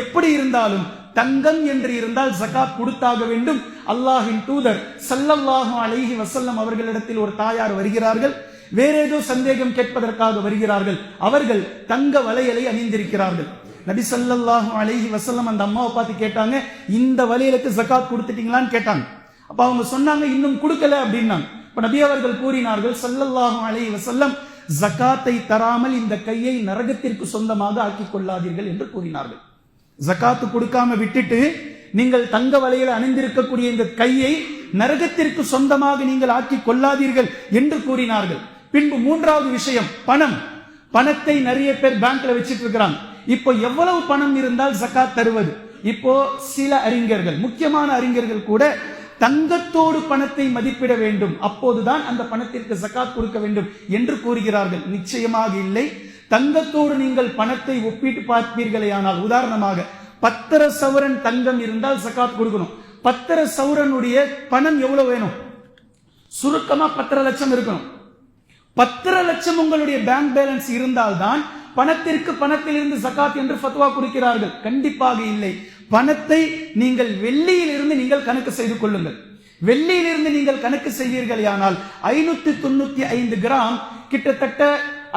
எப்படி இருந்தாலும் தங்கம் என்று இருந்தால் ஜகாத் கொடுத்தாக வேண்டும். அல்லாஹ்வின் தூதர் ஸல்லல்லாஹு அலைஹி வஸல்லம் அவர்களிடத்தில் ஒரு தாயார் வருகிறார்கள், வேற ஏதோ சந்தேகம் கேட்பதற்காக வருகிறார்கள். அவர்கள் தங்க வளையலை அணிந்திருக்கிறார்கள். நபி ஸல்லல்லாஹு அலைஹி வஸல்லம் அந்த அம்மாவை பார்த்து கேட்டாங்க, இந்த வளையலுக்கு ஜகாத் கொடுத்துட்டீங்களான்னு கேட்டாங்க. அப்ப அவங்க சொன்னாங்க, இன்னும் கொடுக்கல அப்படின்னாங்க. இப்ப நபி அவர்கள் கூறினார்கள் ஸல்லல்லாஹு அலைஹி வஸல்லம், ஜகாத்தை தராமல் இந்த கையை நரகத்திற்கு சொந்தமாக ஆக்கிக் கொள்ளாதீர்கள் என்று கூறினார்கள். ஜகாத்து கொடுக்காம விட்டுட்டு நீங்கள் தங்க வளையலை அணிந்திருக்கக்கூடிய இந்த கையை நரகத்திற்கு சொந்தமாக நீங்கள் ஆக்கிக் கொள்ளாதீர்கள் என்று கூறினார்கள். பின்பு மூன்றாவது விஷயம், பணத்தை நிறைய பேர் பேங்க்ல வச்சிட்டு இருக்கிறாங்க. இப்போ எவ்வளவு பணம் இருந்தால் ஜகாத் தருவது? இப்போ சில அறிஞர்கள், முக்கியமான அறிஞர்கள் கூட தங்கத்தோடு பணத்தை மதிப்பிட வேண்டும், அப்போதுதான் அந்த பணத்திற்கு ஜகாத் கொடுக்க வேண்டும் என்று கூறுகிறார்கள். நிச்சயமாக இல்லை. தங்கத்தோடு நீங்கள் பணத்தை ஒப்பிட்டு பார்ப்பீர்களே ஆனால், உதாரணமாக 10 சவரன் தங்கம் இருந்தால் ஜகாத் கொடுக்கணும். 10 சவரனுடைய பணம் எவ்வளவு வேணும்? சுருக்கமா 10 லட்சம் இருக்கணும். 10 லட்சம் உங்களுடைய பேங்க் பேலன்ஸ் இருந்தால்தான் பணத்திலிருந்து ஜகாத் என்று ஃபத்வா கொடுக்கிறார்கள். கண்டிப்பாக இல்லை. பணத்தை நீங்கள் வெள்ளியிலிருந்து நீங்கள் கணக்கு செய்து கொள்ளுங்கள். வெள்ளியிலிருந்து நீங்கள் கணக்கு செய்வீர்களானால் 595 கிராம் கிட்டத்தட்ட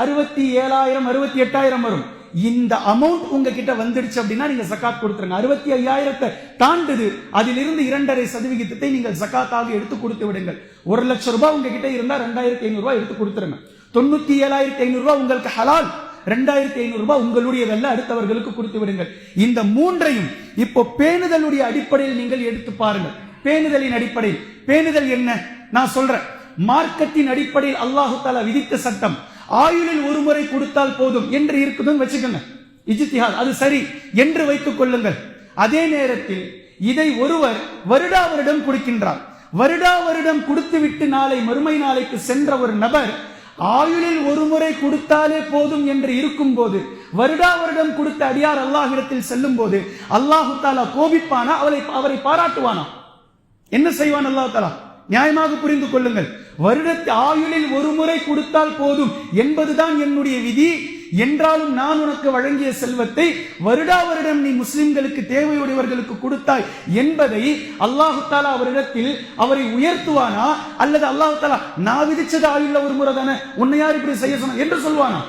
67,000 68,000 வரும். இந்த அமௌண்ட் உங்ககிட்ட வந்துடுச்சு அப்படின்னா நீங்க ஜகாத் கொடுத்துருங்க. 65,000 தாண்டுது, அதிலிருந்து 2.5% நீங்கள் ஜகாத்தாக எடுத்து கொடுத்து விடுங்கள். 1 லட்சம் ரூபாய் உங்ககிட்ட இருந்தா 2,500 ரூபாய் எடுத்து கொடுத்துருங்க. 97,500 ரூபாய் உங்களுக்கு ஹலால், 2,500 ரூபாய் உங்களுடையதல்ல, அடுத்தவர்களுக்கு கொடுத்து விடுங்கள். இந்த மூன்றையும் இப்போ பேணுதலுடைய அடிப்படையில் நீங்கள் எடுத்து பாருங்கள். பேணுதலின் அடிப்படையில், பேணுதல் என்ன நான் சொல்றேன். மார்க்கத்தின் அடிப்படையில் அல்லாஹு தஆலா விதித்த சட்டம், ஆயுளில் ஒரு முறை கொடுத்தால் போதும் என்று இருக்குதுன்னு வச்சுக்கோங்க. இஜ்திஹாத், அது சரி என்று வைத்துக் கொள்ளுங்கள். அதே நேரத்தில் இதை ஒருவர் வருடா வருடம் கொடுக்கின்றார். வருடா வருடம் கொடுத்து விட்டு நாளை மறுமை நாளைக்கு சென்ற ஒரு நபர் ஆயுளில் ஒரு முறை கொடுத்தாலே போதும் என்று இருக்கும் போது, வருடா வருடம் கொடுத்த அடியார் அல்லாஹ்விடத்தில் செல்லும் போது அல்லாஹு தஆலா கோபிப்பானா, அவரை பாராட்டுவானா? என்ன செய்வான் அல்லாஹ் தஆலா? நியாயமாக புரிந்து கொள்ளுங்கள். ஆயுளில் ஒரு முறை கொடுத்தால் போதும் என்பதுதான் என்னுடைய விதி. என்றாலும் நான் உனக்கு வழங்கிய செல்வத்தை வருடா வருடம் நீ முஸ்லிம்களுக்கு தேவையுடையவர்களுக்கு கொடுத்தாய் என்பதை அல்லாஹு தஆலா அவரிடத்தில் அவரை உயர்த்துவானா, அல்லது அல்லாஹு தஆலா நான் விதிச்சது ஆயுள்ள ஒரு முறை தானே, உன்னை யார் இப்படி செய்ய சொன்ன என்று சொல்வானா?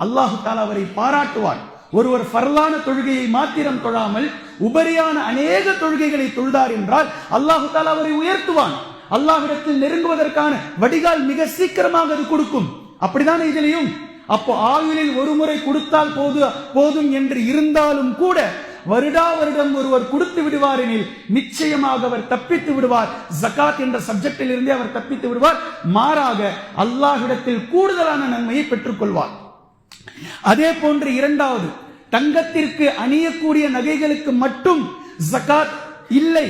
அல்லாஹு தஆலா அவரை பாராட்டுவான். ஒருவர் ஃபர்லான தொழுகையை மாத்திரம் தொழாமல் உபரியான அநேக தொழுகைகளை தொழுதார் என்றால் அல்லாஹு தஆலா அவரை உயர்த்துவான். அல்லாஹ்விடத்தில் நெருங்குவதற்கான வடிகால் மிக சீக்கிரமாக அது கொடுக்கும். அப்படிதான் இதிலையும். அப்போ ஆயுளில் ஒரு முறை கொடுத்தால் போதும் என்று இருந்தாலும் கூட வருடா வருடம் ஒருவர் கொடுத்து விடுவார் எனில் நிச்சயமாக அவர் தப்பித்து விடுவார். ஜகாத் என்ற சப்ஜெக்டில் இருந்தே அவர் தப்பித்து விடுவார். மாறாக அல்லாஹ்விடத்தில் கூடுதலான நன்மையை பெற்றுக் கொள்வார். அதே போன்று இரண்டாவது, தங்கத்திற்கு அணியக்கூடிய நகைகளுக்கு மட்டும் ஜகாத் இல்லை,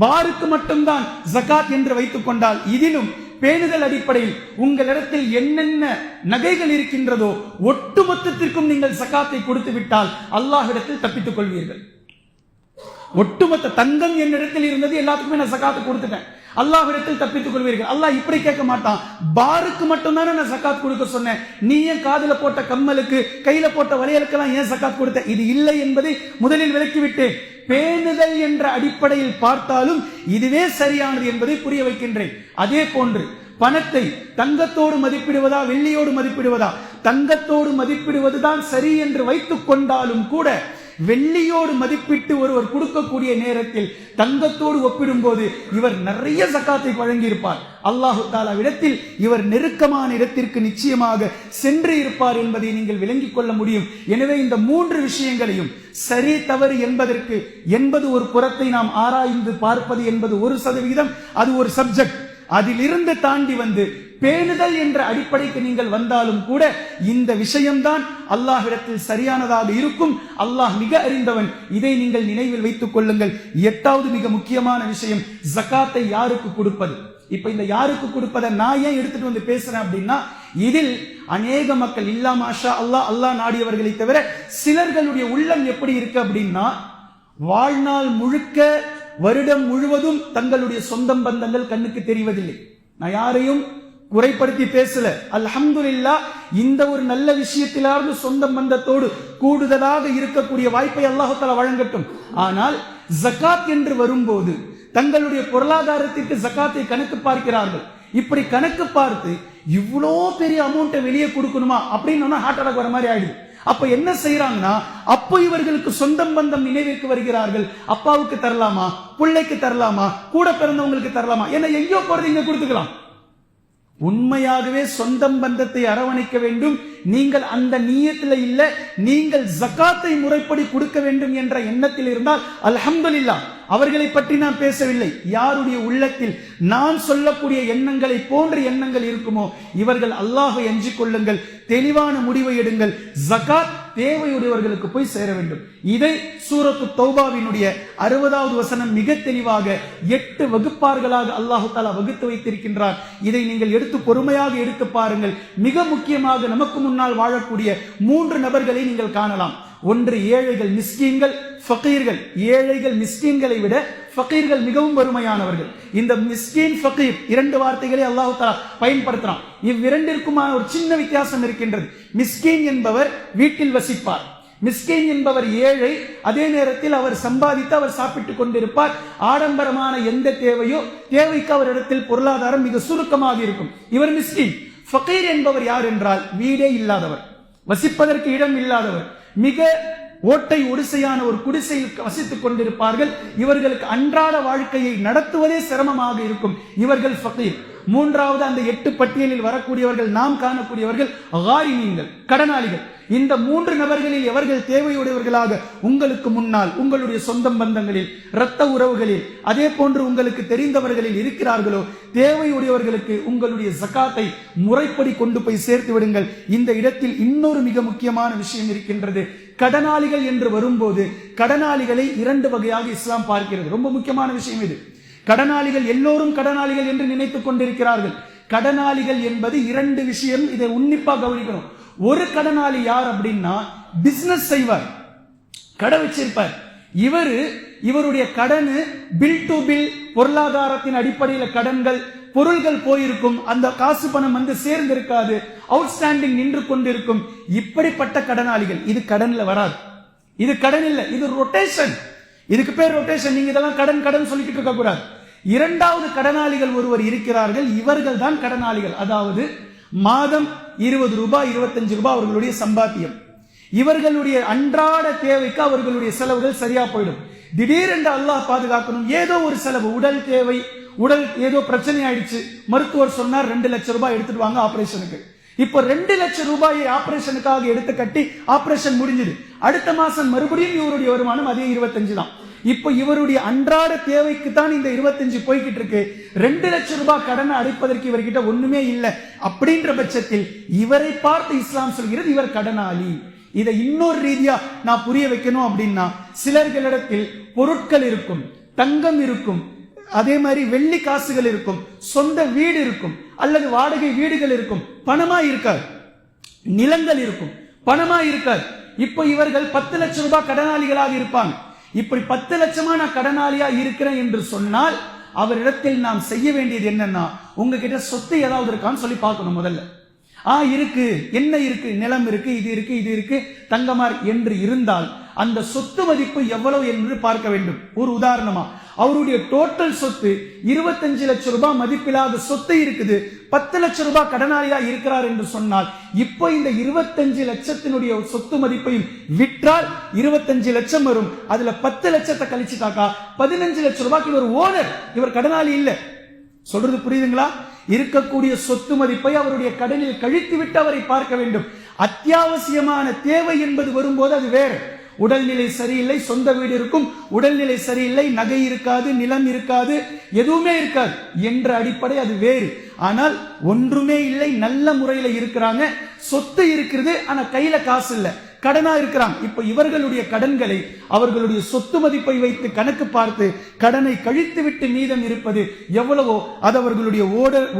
பாருக்கு மட்டும்தான் ஜகாத் என்று வைத்துக் கொண்டால், இதிலும் பேணுதல் அடிப்படையில் உங்களிடத்தில் என்னென்ன நகைகள் இருக்கின்றதோ ஒட்டுமொத்தத்திற்கும் நீங்கள் ஜகாத்தை கொடுத்து விட்டால் அல்லாஹ்விடத்தில் தப்பித்துக் கொள்வீர்கள். ஒட்டுமொத்த தங்கம் என்னிடத்தில் இருந்தது, எல்லாத்துக்குமே நான் ஜகாத்தை கொடுத்துட்டேன், அல்லாஹ்விடத்தில் தப்பித்துக் கொள்வீர்கள். அல்லாஹ் இப்படி கேட்க மாட்டான், பாருக்கு மட்டும்தானே நான் ஜகாத் கொடுக்க சொன்னேன், நீ ஏன் காதுல போட்ட கம்மலுக்கு கையில போட்ட வளையலுக்கெல்லாம் ஏன் ஜகாத் கொடுத்த? இது இல்லை என்பதை முதலில் விளக்கிவிட்டேன். பேணுதல் என்ற அடிப்படையில் பார்த்தாலும் இதுவே சரியானது என்பதை புரிய வைக்கின்றேன். அதே போன்று பணத்தை தங்கத்தோடு மதிப்பிடுவதா வெள்ளியோடு மதிப்பிடுவதா? தங்கத்தோடு மதிப்பிடுவதுதான் சரி என்று வைத்துக் கொண்டாலும் கூட வெள்ளியோடு மதிப்பிட்டு ஒருவர் கொடுக்கக்கூடிய நேரத்தில் தங்கத்தோடு ஒப்பிடும்போது இவர் நிறைய ஜகாத்தை வழங்கியிருப்பார். அல்லாஹு தாலாவிடத்தில் இவர் நெருக்கமான இடத்திற்கு நிச்சயமாக சென்று இருப்பார் என்பதை நீங்கள் விளங்கிக் கொள்ள முடியும். எனவே இந்த 3 விஷயங்களையும் சரி தவறு என்பதற்கு என்பது ஒரு புறத்தை நாம் ஆராய்ந்து பார்ப்பது என்பது 1%, அது ஒரு சப்ஜெக்ட். அதிலிருந்து தாண்டி வந்து பேணுதல் என்ற அடிப்படைக்கு நீங்கள் வந்தாலும் கூட இந்த விஷயம்தான் அல்லாஹ்விடத்தில் சரியானதாக இருக்கும். அல்லாஹ் மிக அறிந்தவன். இதை நீங்கள் நினைவில் வைத்துக் கொள்ளுங்கள். 8வது மிக முக்கியமான விஷயம், ஜகாத்தை யாருக்கு கொடுப்பது. இப்ப இந்த யாருக்கு கொடுப்பதை நான் ஏன் எடுத்துட்டு வந்து பேசுறேன் அப்படின்னா, இதில் அநேக மக்கள் இல்லா மாஷா அல்லாஹ் நாடியவர்களை தவிர சிலர்களுடைய உள்ளம் எப்படி இருக்கு அப்படின்னா, வாழ்நாள் முழுக்க வருடம் முழுவதும் தங்களுடைய சொந்த பந்தங்கள் கண்ணுக்கு தெரிவதில்லை. நான் யாரையும் குறைப்படுத்தி பேசல. அல்ஹம்துலில்லாஹ், இந்த ஒரு நல்ல விஷயத்திலாவது சொந்த பந்தத்தோடு கூடுதலாக இருக்கக்கூடிய வாய்ப்பை அல்லாஹ் தஆலா வழங்கட்டும். ஆனால் ஜகாத் என்று வரும்போது தங்களுடைய பொருளாதாரத்திற்கு ஜகாத்தை கணக்கு பார்க்கிறார்கள். இப்படி கணக்கு பார்த்து இவ்வளோ பெரிய அமௌண்ட்டை வெளியே கொடுக்கணுமா அப்படின்னு ஹார்ட் அட்டாக் வர மாதிரி ஆயிடுது. அப்ப என்ன செய்யறாங்கன்னா, அப்போ இவர்களுக்கு சொந்தம் பந்தம் நினைவிற்கு வருகிறார்கள். அப்பாவுக்கு தரலாமா, பிள்ளைக்கு தரலாமா, கூட பிறந்தவங்களுக்கு தரலாமா, ஏன்னா எங்கேயோ போறது இங்க கொடுத்துக்கலாம். உண்மையாகவே சொந்தம் பந்தத்தை அரவணைக்க வேண்டும். நீங்கள் அந்த நியத்துல இல்ல, நீங்கள் ஜகாத்தை முறைப்படி கொடுக்க வேண்டும் என்ற எண்ணத்தில் இருந்தால் அல்ஹம்துலில்லாஹ். அவர்களை பற்றி நான் பேசவில்லை. யாருடைய உள்ளத்தில் நான் சொல்லக்கூடிய எண்ணங்களை போன்ற எண்ணங்கள் இருக்குமோ இவர்கள் அல்லாஹ்வை அஞ்சிக் கொள்ளுங்கள், தெளிவான முடிவை எடுங்கள். ஜகாத் தேவையுடையவர்களுக்கு போய் சேர வேண்டும். இதை சூரத்து தௌபாவினுடைய 60வது வசனம் மிக தெளிவாக 8 வகுப்பார்களாக அல்லாஹு தஆலா வகுத்து வைத்திருக்கின்றார். இதை நீங்கள் எடுத்து பொறுமையாக எடுத்து பாருங்கள். மிக முக்கியமாக நமக்கு முன்னால் வாழக்கூடிய 3 நபர்களை நீங்கள் காணலாம். ஒன்று ஏழைகள், மிஸ்கீன்கள், ஃபகீர்கள். ஏழைகள் மிஸ்கீன்களை விட ஃபகீர்கள் மிகவும் வறுமையானவர்கள். இந்த மிஸ்கீன் ஃபகீர் 2 வார்த்தைகளை அல்லாஹ் தஆலா பயன்படுத்துறான். இவ்விரண்டிற்குமான ஒரு சின்ன வித்தியாசம் இருக்கின்றது. மிஸ்கீன் என்பவர் வீட்டில் வசிப்பார். மிஸ்கீன் என்பவர் ஏழை. அதே நேரத்தில் அவர் சம்பாதித்து அவர் சாப்பிட்டுக் கொண்டிருப்பார். ஆடம்பரமான எந்த தேவைக்கு அவரிடத்தில் பொருளாதாரம் மிக சுருக்கமாக இருக்கும். இவர் மிஸ்கீன். ஃபகீர் என்பவர் யார் என்றால், வீடே இல்லாதவர், வசிப்பதற்கு இடம் இல்லாதவர், மிக ஓட்டை ஒடிசையான ஒரு குடிசையில் வசித்துக் கொண்டிருப்பார்கள். இவர்களுக்கு அன்றாட வாழ்க்கையை நடத்துவதே சிரமமாக இருக்கும். இவர்கள் ஃபகீர். 3வது அந்த 8 பட்டியலில் வரக்கூடியவர்கள், நாம் காணக்கூடியவர்கள் காரிமீன்கள், கடனாளிகள். இந்த 3 நபர்களில் எவர்கள் தேவையுடையவர்களாக உங்களுக்கு முன்னால் உங்களுடைய சொந்த பந்தங்களில், இரத்த உறவுகளில், அதே போன்று உங்களுக்கு தெரிந்தவர்களில் இருக்கிறார்களோ, தேவையுடையவர்களுக்கு உங்களுடைய ஜகாத்தை முறைப்படி கொண்டு போய் சேர்த்து விடுங்கள். இந்த இடத்தில் இன்னொரு மிக முக்கியமான விஷயம் இருக்கின்றது. கடனாளிகள் என்று வரும்போது கடனாளிகளை 2 வகையாக இஸ்லாம் பார்க்கிறது. ரொம்ப முக்கியமான விஷயம் இது. கடனாளிகள் எல்லோரும் கடனாளிகள் என்று நினைத்துக் கொண்டிருக்கிறார்கள். கடனாளிகள் என்பது 2 விஷயம். இதை உன்னிப்பா கவனிக்கணும். ஒரு கடனாளி யார் அப்படின்னா, பிசினஸ் செய்வார், கடை வச்சிருப்பார். இவருடைய கடன் பில் டு பில், பொருளாதாரத்தின் அடிப்படையில் கடன்கள், பொருள்கள் போயிருக்கும், அந்த காசு பணம் வந்து சேர்ந்திருக்காது, அவுட்ஸ்டாண்டிங் நின்று கொண்டிருக்கும். இப்படிப்பட்ட கடனாளிகள். இது கடன்ல வராது. இது கடன் இல்ல, இது ரொட்டேஷன். இதுக்கு பேர் ரொட்டேஷன். நீங்க இதெல்லாம் கடன் கடன் சொல்லிட்டு இருக்க கூடாது. 2வது கடனாளிகள் ஒருவர் இருக்கிறார்கள். இவர்கள் தான் கடனாளிகள். அதாவது மாதம் 20 ரூபாய் 25 ரூபாய் அவர்களுடைய சம்பாத்தியம். இவர்களுடைய அன்றாட தேவைக்கு அவர்களுடைய செலவுகள் சரியா போயிடும். திடீரென்று அல்லாஹ் பாதுகாக்கணும், ஏதோ ஒரு செலவு, உடல் தேவை, உடல் ஏதோ பிரச்சனை ஆயிடுச்சு, மருத்துவர் சொன்னார் 2 லட்சம் ரூபாய் எடுத்துட்டு வாங்க ஆபரேஷனுக்கு. இப்போ 2 லட்சம் ரூபாயை ஆபரேஷனுக்காக எடுத்து கட்டி ஆபரேஷன் முடிஞ்சது. அடுத்த மாசம் மறுபடியும் இவருடைய வருமானம் அதே 25 தான். இப்போ இவருடைய அன்றாட தேவைக்கு தான் இந்த 25 போய்கிட்டு இருக்கு. 2 லட்சம் ரூபாய் கடனை அடைப்பதற்கு இவர்கிட்ட ஒண்ணுமே இல்லை. அப்படின்ற பட்சத்தில் இவரை பார்த்து இஸ்லாம் சொல்கிறது இவர் கடனாளி. இதை இன்னொரு ரீதியா நான் புரிய வைக்கணும் அப்படின்னா, சிலர்களிடத்தில் பொருட்கள் இருக்கும், தங்கம் இருக்கும், அதே மாதிரி வெள்ளி காசுகள் இருக்கும், சொந்த வீடு இருக்கும், அல்லது வாடகை வீடுகள் இருக்கும், பணமா இருக்காது. நிலங்கள் இருக்கும், பணமா இருக்காது. இப்போ இவர்கள் 10 லட்சம் ரூபாய் கடனாளிகளாக இருப்பாங்க. இப்படி 10 லட்சமா நான் கடனாளியா இருக்கிறேன் என்று சொன்னால் அவரிடத்தில் நாம் செய்ய வேண்டியது என்னன்னா, உங்ககிட்ட சொத்து ஏதாவது இருக்கான்னு சொல்லி பார்க்கணும் முதல்ல. இருக்கு, என்ன இருக்கு, நிலம் இருக்கு, இது இருக்கு, இது இருக்கு, தங்கமார் என்று இருந்தால் அந்த சொத்து மதிப்பு எவ்வளவு என்று பார்க்க வேண்டும். ஒரு உதாரணமா, அவருடைய டோட்டல் சொத்து 25 லட்சம் ரூபாய் மதிப்பில்லாத சொத்து இருக்குது, 10 லட்சம் ரூபாய் கடனாளியா இருக்கிறார் என்று சொன்னால், இப்போ இந்த 25 லட்சத்தினுடைய சொத்து மதிப்பையும் விற்றால் 25 லட்சம் வரும். அதுல 10 லட்சத்தை கழிச்சுட்டாக்கா 15 லட்சம் ரூபாய்க்கு இவர் ஓனர், இவர் கடனாளி இல்ல. சொல்றது புரியுதுங்களா? இருக்கக்கூடிய சொத்து மதிப்பை அவருடைய கடனில் கழித்து விட்டு அவரை பார்க்க வேண்டும். அத்தியாவசியமான தேவை என்பது வரும்போது அது வேறு. உடல்நிலை சரியில்லை, சொந்த வீடு இருக்கும், உடல்நிலை சரியில்லை, நகை இருக்காது, நிலம் இருக்காது, எதுவுமே இருக்காது என்ற அடிப்படை அது வேறு. ஆனால் ஒன்றுமே இல்லை, நல்ல முறையில் இருக்கிறாங்க, சொத்து இருக்கிறது, ஆனா கையில காசு இல்ல, கடனா இருக்கிறாங்க. இப்ப இவர்களுடைய கடன்களை அவர்களுடைய சொத்து மதிப்பை வைத்து கணக்கு பார்த்து கடனை கழித்து விட்டு மீதம் இருப்பது எவ்வளவோ அது அவர்களுடைய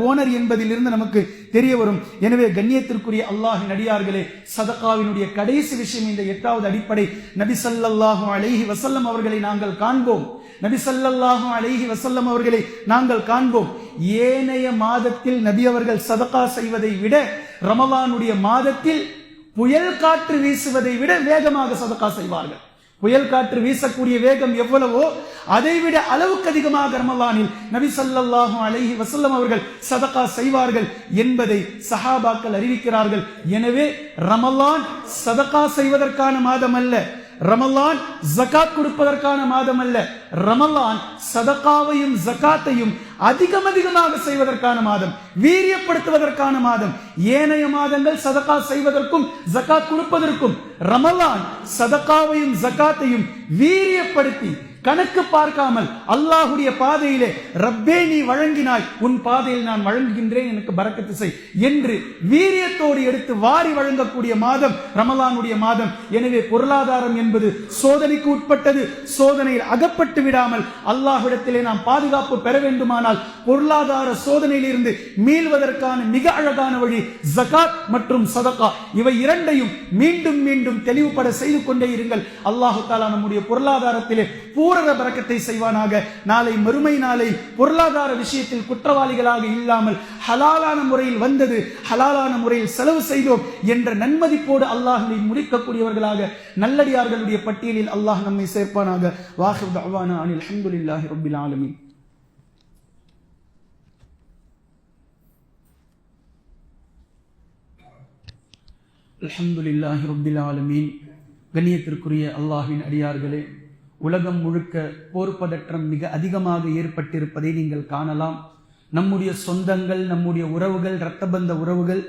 ஓனர் என்பதிலிருந்து நமக்கு தெரிய வரும். எனவே கண்ணியத்திற்குரிய அல்லாஹ்வின் அடியார்களே, சதகாவினுடைய கடைசி விஷயம் இந்த 8வது அடிப்படை. நபி ஸல்லல்லாஹு அலைஹி வஸல்லம் அவர்களை நாங்கள் காண்போம். நபி ஸல்லல்லாஹு அலைஹி வஸல்லம் அவர்களை நாங்கள் காண்போம். ஏனைய மாதத்தில் நபி அவர்கள் சதகா செய்வதை விட ரமலானுடைய மாதத்தில் புயல் காற்று வீசுவதை விட வேகமாக சதகா செய்வார்கள். புயல் காற்று வீசக்கூடிய வேகம் எவ்வளவோ அதைவிட அளவுக்கு அதிகமாக ரமலானில் நபி ஸல்லல்லாஹு அலைஹி வஸல்லம் அவர்கள் சதகா செய்வார்கள் என்பதை சஹாபாக்கள் அறிவிக்கிறார்கள். எனவே ரமலான் சதகா செய்வதற்கான மாதம் அல்ல, ரமலான் ஜகாத் கொடுப்பதற்கான மாதம் அல்ல, ரமலான் சதகாவையும் ஜகாத்தையும் அதிகமாக செய்வதற்கான மாதம், வீரியப்படுத்துவதற்கான மாதம். ஏனைய மாதங்கள் சதகா செய்வதற்கும் ஜகாத் கொடுப்பதற்கும், ரமலான் சதகாவையும் ஜகாத்தையும் வீரியப்படுத்தி கணக்கு பார்க்காமல் அல்லாஹுடைய பாதையிலே ரப்பே நீ வழங்கினாய், உன் பாதையில் நான் வழங்குகின்றேன், எனக்கு பரக்கத்து செய் என்று வீரியத்தோடு எடுத்து வாரி வழங்கக்கூடிய மாதம் ரமலானுடைய மாதம். எனவே பொருளாதாரம் என்பது சோதனைக்கு உட்பட்டது. சோதனையில் அகப்பட்டு விடாமல் அல்லாஹ்விடத்திலே நாம் பாதுகாப்பு பெற வேண்டுமானால் பொருளாதார சோதனையிலிருந்து மீள்வதற்கான மிக அழகான வழி ஜகாத் மற்றும் சதகா. இவை இரண்டையும் மீண்டும் மீண்டும் தெளிவுபட செய்து கொண்டே இருங்கள். அல்லாஹு தஆலா நம்முடைய பொருளாதாரத்திலே பூரண பரக்கத்தை செய்வானாக. நாளை மறுமை நாளை பொருளாதார விஷயத்தில் குற்றவாளிகளாக இல்லாமல் ஹலாலான முறையில் வந்தது, ஹலாலான முறையில் செலவு செய்தோம் என்ற நன்மதிப்போடு அல்லாஹ்வை முடிக்கக்கூடியவர்களாக நல்லடியார்களுடைய பட்டியலில் அல்லாஹ் நம்மை சேர்ப்பானாக. வாஹிர் தஅவானா அனில் ஹம்துலில்லாஹி ரப்பில் ஆலமீன். அல்ஹம்துலில்லாஹி ரப்பில் ஆலமீன். கண்ணியத்திற்குரிய அல்லாஹ்வின் அடியார்களே, உலகம் முழுக்க போர் பதற்றம் மிக அதிகமாக ஏற்பட்டிருப்பதை நீங்கள் காணலாம். நம்முடைய சொந்தங்கள், நம்முடைய உறவுகள், இரத்தபந்த உறவுகள்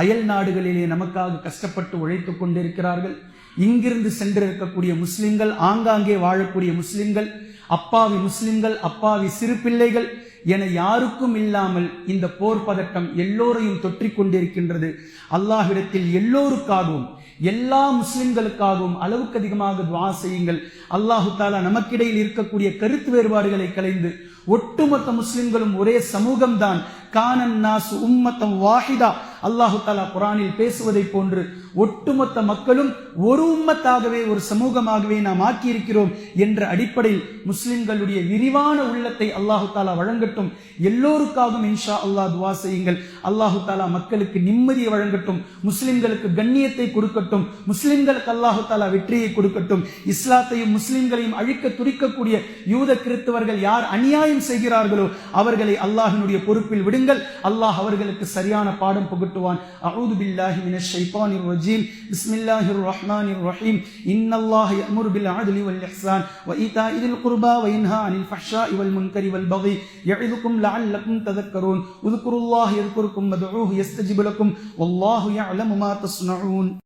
அயல் நாடுகளிலே நமக்காக கஷ்டப்பட்டு உழைத்துக் கொண்டிருக்கிறார்கள். இங்கிருந்து சென்றிருக்கக்கூடிய முஸ்லிம்கள், ஆங்காங்கே வாழக்கூடிய முஸ்லிம்கள், அப்பாவி முஸ்லிம்கள், அப்பாவி சிறு பிள்ளைகள் என யாருக்கும் இல்லாமல் இந்த போர் பதட்டம் எல்லோரையும் தொற்றிக் கொண்டிருக்கின்றது. அல்லாஹ்விடத்தில் எல்லோருக்காகவும் எல்லா முஸ்லிம்களுக்காகவும் அளவுக்கு அதிகமாக துஆ செய்யுங்கள். அல்லாஹு தஆலா நமக்கிடையில் இருக்கக்கூடிய கருத்து வேறுபாடுகளை களைந்து ஒட்டுமொத்த முஸ்லிம்களும் ஒரே சமூகம்தான். கானன் நாசு உம்மத்தம் வாஹிதா. அல்லாஹு தஆலா குர்ஆனில் பேசுவதை போன்று ஒட்டுமொத்த மக்களும் ஒரு உம்மத்தாகவே, ஒரு சமூகமாகவே நாம் ஆக்கியிருக்கிறோம் என்ற அடிப்படையில் முஸ்லிம்களுடைய விரிவான உள்ளத்தை அல்லாஹு தஆலா வழங்கட்டும். எல்லோருக்காகவும் இன்ஷா அல்லாஹ் துஆ செய்யுங்கள். அல்லாஹு தஆலா மக்களுக்கு நிம்மதியை வழங்கட்டும், முஸ்லிம்களுக்கு கண்ணியத்தை கொடுக்கட்டும், முஸ்லிம்களுக்கு அல்லாஹு தஆலா வெற்றியை கொடுக்கட்டும். இஸ்லாத்தையும் முஸ்லிம்களையும் அழிக்க துடிக்கக்கூடிய யூத கிறிஸ்தவர்கள் யார் அநியாயம் செய்கிறார்களோ அவர்களை அல்லாஹ்வினுடைய பொறுப்பில் விடுங்கள். அல்லாஹ் அவர்களுக்கு சரியான பாடம் புகட்டுவான். அஊது பில்லாஹி மினஷ் ஷைத்தானிர் ரஜீம். பிஸ்மில்லாஹிர் ரஹ்மானிர் ரஹீம். இன்னல்லாஹ யஅமுரு பில் அத்லி வல் இஹ்சான் வ ஈதாஇ தில் குர்பா வ யன்ஹா அனில் ஃபஹ்ஷாஇ வல் முன்கரி வல் பகி யஇதுக்கும் லஅல்லக்கும் ததக்கரூன். உذ்குருல்லாஹ யذ்குருக்கும் வதுஊஹு யஸ்தஜிபு லக்கும் வல்லாஹு யஅலமு மா தஸ்னஊன்.